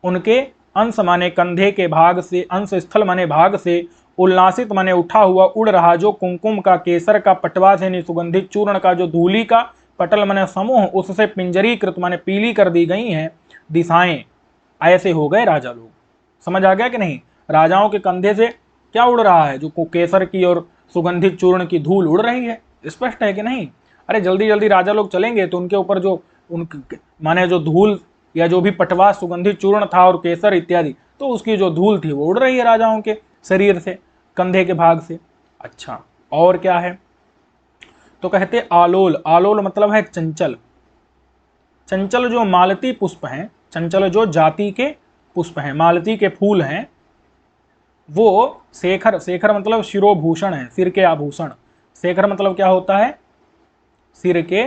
उनके अंश माने कंधे के भाग से, अंश स्थल माने भाग से, उल्लासित माने उठा हुआ उड़ रहा जो कुंकुम का, केसर का, पटवा से सुगंधित चूर्ण का जो धूली का पटल माने समूह, उससे पिंजरीकृत माने पीली कर दी गई हैं दिशाएं। ऐसे हो गए राजा लोग। समझ आ गया कि नहीं? राजाओं के कंधे से क्या उड़ रहा है? जो केसर की और सुगंधित चूर्ण की धूल उड़ रही है। स्पष्ट है कि नहीं? अरे जल्दी जल्दी राजा लोग चलेंगे तो उनके ऊपर जो उन माने जो धूल या जो भी पटवा, सुगंधित चूर्ण था और केसर इत्यादि, तो उसकी जो धूल थी वो उड़ रही है राजाओं के शरीर से, कंधे के भाग से। अच्छा, और क्या है? तो कहते आलोल, आलोल मतलब है चंचल, चंचल जो मालती पुष्प हैं, चंचल जो जाति के पुष्प हैं, मालती के फूल हैं, वो शेखर, शेखर मतलब शिरोभूषण है, सिर के आभूषण। शेखर मतलब क्या होता है? सिर के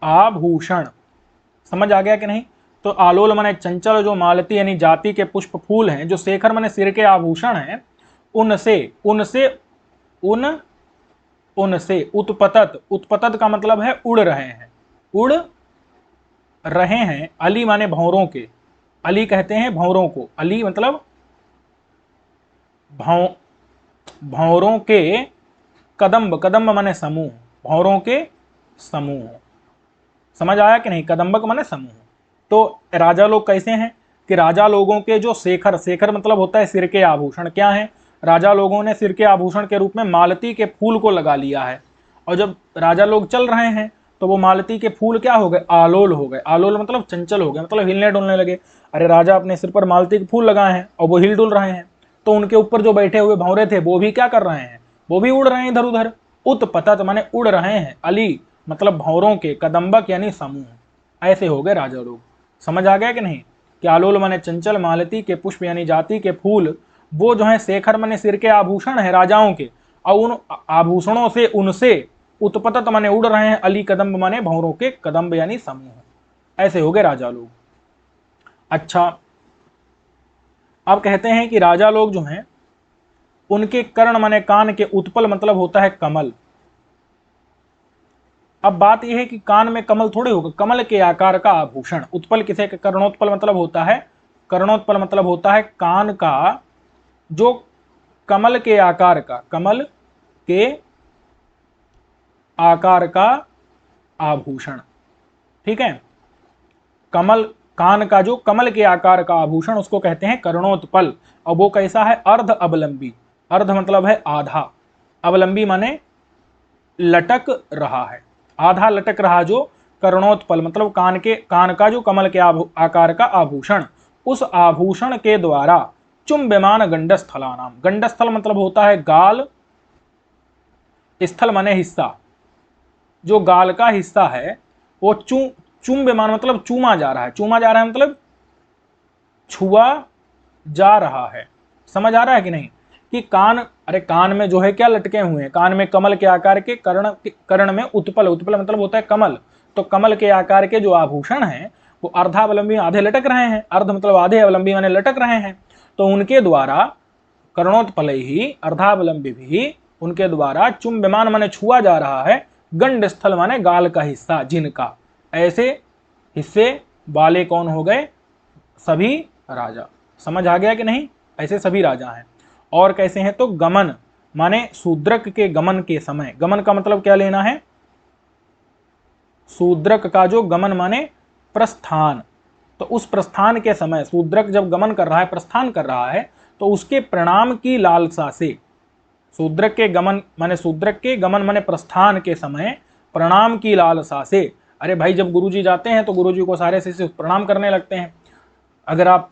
आभूषण। समझ आ गया कि नहीं? तो आलोल माने चंचल जो मालती यानी जाति के पुष्प फूल हैं, जो शेखर माने सिर के आभूषण हैं, उनसे, उनसे, उन, उनसे उत्पतत, उत्पतत का मतलब है उड़ रहे हैं, उड़ रहे हैं। अली माने भौरों के, अली कहते हैं भौरों को, अली मतलब भौ, भौरों के, कदम्ब, कदम्ब माने समूह, भौरों के समूह। समझ आया कि नहीं? कदम्बक माने समूह। तो राजा लोग कैसे हैं कि राजा लोगों के जो शेखर, शेखर मतलब होता है सिर के आभूषण, क्या है? राजा लोगों ने सिर के आभूषण के रूप में मालती के फूल को लगा लिया है। और जब राजा लोग चल रहे हैं तो वो मालती के फूल क्या हो गए, आलोल हो गए। आलोल मतलब चंचल हो गए, मतलब हिलने डुलने लगे। अरे राजा अपने सिर पर मालती के फूल लगाए हैं और वो हिल डुल रहे हैं, तो उनके ऊपर जो बैठे हुए भंवरे थे वो भी क्या कर रहे हैं, वो भी उड़ रहे हैं इधर उधर। उत्पतत माने उड़ रहे हैं, अली मतलब भंवरों के, कदम्बक यानी समूह। ऐसे हो गए राजा लोग। समझ आ गया कि नहीं, कि आलोल माने चंचल, मालती के पुष्प यानी जाति के फूल, वो जो है शेखर माने सिर के आभूषण है राजाओं के, और उन आभूषणों से उनसे उत्पतत माने उड़ रहे हैं, अली कदम्ब माने भंवरों के, कदम्ब यानी समूह। ऐसे हो गए राजा लोग। अच्छा, अब कहते हैं कि राजा लोग जो हैं उनके कर्ण माने कान के, उत्पल मतलब होता है कमल। अब बात यह है कि कान में कमल थोड़े होगा, कमल के आकार का आभूषण। उत्पल किसे, कर्णोत्पल मतलब होता है, कर्णोत्पल मतलब होता है कान का जो कमल के आकार का, कमल के आकार का आभूषण। ठीक है, कमल, कान का जो कमल के आकार का आभूषण, उसको कहते हैं कर्णोत्पल। और वो कैसा है, अर्ध अवलंबी। अर्ध मतलब है आधा, अवलंबी माने लटक रहा है, आधा लटक रहा, जो कर्णोत्पल मतलब कान के, कान का जो कमल के आकार का आभूषण, उस आभूषण के द्वारा चुंबमान गंडस्थलानाम। गंडस्थल मतलब होता है गाल, स्थल माने हिस्सा, जो गाल का हिस्सा है वो चुंबमान मतलब चूमा जा रहा है। चूमा जा रहा है मतलब छुआ जा रहा है। समझ आ रहा है कि नहीं, कि कान, अरे कान में जो है क्या लटके हुए हैं, कान में कमल के आकार के, कर्ण में उत्पल, उत्पल मतलब होता है कमल, तो कमल के आकार के जो आभूषण हैं वो अर्धावलंबी आधे लटक रहे हैं, अर्ध मतलब आधे, अवलंबी माने लटक रहे हैं, तो उनके द्वारा कर्णोत्पल ही, अर्धावलंबी भी उनके द्वारा चुंबमान माने छुआ जा रहा है, गंड स्थल माने गाल का हिस्सा, जिनका। ऐसे हिस्से वाले कौन हो गए, सभी राजा। समझ आ गया कि नहीं, ऐसे सभी राजा हैं। और कैसे हैं, तो गमन माने शूद्रक के गमन के समय। गमन का मतलब क्या लेना है, शूद्रक का जो गमन माने प्रस्थान, तो उस प्रस्थान के समय शूद्रक जब गमन कर रहा है, प्रस्थान कर रहा है, तो उसके प्रणाम की लालसा से, शूद्रक के गमन माने, शूद्रक के गमन माने प्रस्थान के समय प्रणाम की लालसा से। अरे भाई, जब गुरुजी जाते हैं तो गुरुजी को सारे शिष्य प्रणाम करने लगते हैं। अगर आप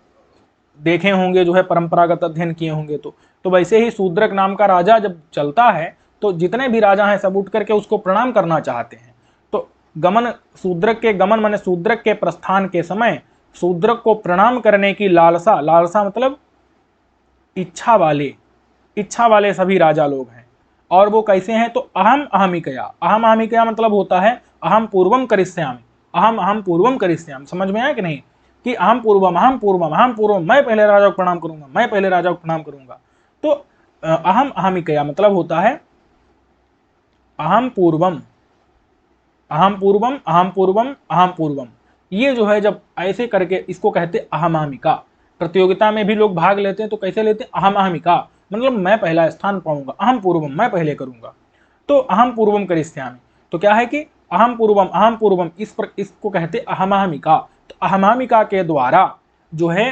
देखे होंगे, जो है परंपरागत अध्ययन किए होंगे, तो वैसे ही शूद्रक नाम का राजा जब चलता है तो जितने भी राजा हैं सब उठ करके उसको प्रणाम करना चाहते हैं। तो गमन, शूद्रक के गमन माने शूद्रक के प्रस्थान के समय शूद्रक को प्रणाम करने की लालसा, लालसा मतलब इच्छा वाले, इच्छा वाले सभी राजा लोग हैं। और वो कैसे हैं, तो अहम अहमिकया, अहम अहमिकया मतलब होता है अहम पूर्वम करिष्यामि, अहम अहम पूर्वम करिष्यामि। समझ में आया कि नहीं, कि अहम पूर्वम, अहम पूर्वम, अहम पूर्वम, मैं पहले राजा को प्रणाम करूंगा, मैं पहले राजा को प्रणाम करूंगा। तो अहम अहमिकया मतलब होता है अहम पूर्वम, अहम पूर्वम, अहम पूर्वम, अहम पूर्वम। ये जो है जब ऐसे करके, इसको कहते अहम अहमिका। प्रतियोगिता में भी लोग भाग लेते हैं तो कैसे लेते हैं, अहम अहमिका मतलब मैं पहला स्थान पाऊंगा, अहम पूर्वम मैं पहले करूंगा, तो अहम पूर्वम करिष्यामि। तो क्या है कि अहम पूर्वम, अहम पूर्वम, इसको कहते अहम अहमिका। तो अहम अहमिका के द्वारा जो है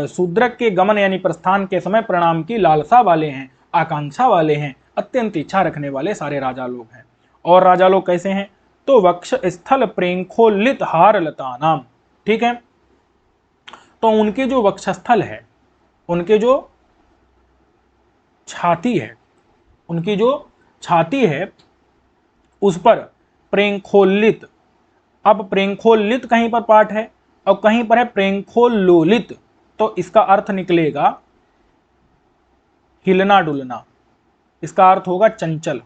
शूद्रक के गमन यानी प्रस्थान के समय प्रणाम की लालसा वाले हैं, आकांक्षा वाले हैं, अत्यंत इच्छा रखने वाले सारे राजा लोग हैं। और राजा लोग कैसे हैं, तो वक्ष स्थल प्रेंखोलित हार लता नाम। ठीक है, तो उनके जो वक्षस्थल है, उनके जो छाती है, उनकी जो छाती है उस पर प्रेंखोलित। अब प्रेंखोलित कहीं पर पाठ है और कहीं पर है प्रेंखोलोलित, तो इसका अर्थ निकलेगा हिलना डुलना। इसका अर्थ होगा चंचल,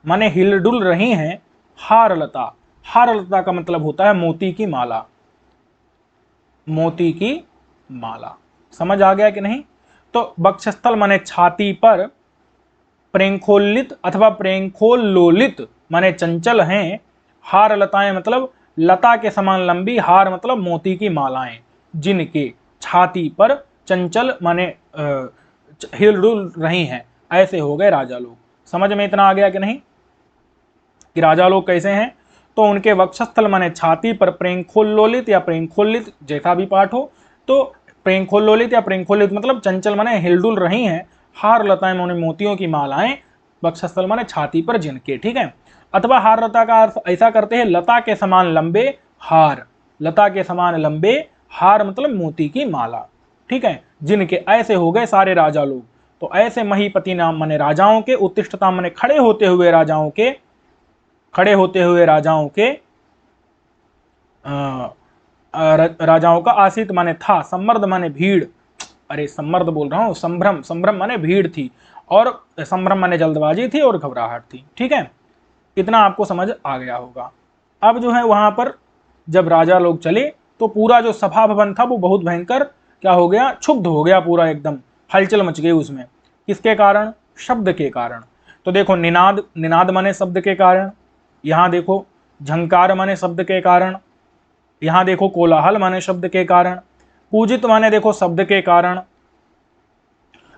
माने हिल डुल रही हैं हारलता। हारलता का मतलब होता है मोती की माला, मोती की माला। समझ आ गया कि नहीं, तो वक्षस्थल माने छाती पर, प्रेंखोलित अथवा प्रेंखोलोलित माने चंचल हैं, हार लताएं मतलब लता के समान लंबी, हार मतलब मोती की मालाएं, जिनके छाती पर चंचल माने हिल डुल रही हैं। ऐसे हो गए राजा लोग। समझ में इतना आ गया कि नहीं, कि राजा लोग कैसे हैं, तो उनके वक्षस्थल माने छाती पर प्रेंखोल्लोलित या प्रेंखोलित जैसा भी पाठ हो, तो प्रेंखोल्लोलित या प्रेंखोलित मतलब चंचल माने हिलडुल रही हैं, हार लताएं माने मोतियों की मालाएं, वक्षस्थल माने छाती पर जिनके, ठीक है। अथवा हार लता का अर्थ ऐसा करते हैं लता के समान लंबे हार, लता के समान लंबे हार मतलब मोती की माला, ठीक है। जिनके ऐसे हो गए सारे राजा लोग, तो ऐसे महीपति नाम माने राजाओं के, उत्तिष्ठता माने खड़े होते हुए राजाओं के, खड़े होते हुए राजाओं के, राजाओं का, आसित माने था, सम्मर्द माने भीड़, अरे सम्मर्द बोल रहा हूं, संभ्रम, संभ्रम माने भीड़ थी, और संभ्रम माने जल्दबाजी थी और घबराहट थी, ठीक है। इतना आपको समझ आ गया होगा। अब जो है वहां पर जब राजा लोग चले तो पूरा जो सभा भवन था वो बहुत भयंकर क्या हो गया, क्षुब्ध हो गया पूरा, एकदम हलचल मच गई उसमें। किसके कारण? शब्द के कारण। तो देखो निनाद, निनाद माने शब्द के कारण, यहां देखो झंकार माने शब्द के कारण, यहां देखो कोलाहल माने शब्द के कारण, पूजित माने देखो शब्द के कारण,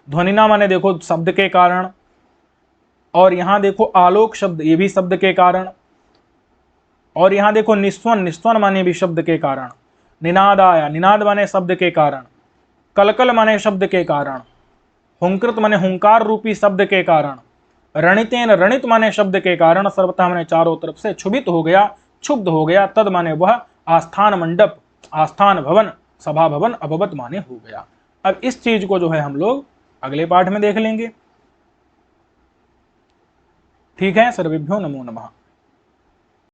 ध्वनिना माने देखो शब्द के कारण, और यहां देखो आलोक शब्द, ये भी शब्द के कारण, और यहां देखो निस्वन, निस्वन माने भी शब्द के कारण, निनाद आया, निनाद माने शब्द के कारण, कलकल माने शब्द के कारण, हुंकृत माने हुंकार रूपी शब्द के कारण, रणितेन रणित माने शब्द के कारण, सर्वथा माने चारों तरफ से क्षुभित हो गया, क्षुब्ध हो गया, तद माने वह आस्थान मंडप, आस्थान भवन, सभा भवन अभवत माने हो गया। अब इस चीज को जो है हम लोग अगले पाठ में देख लेंगे। ठीक है, सर्वेभ्यो नमो नमः।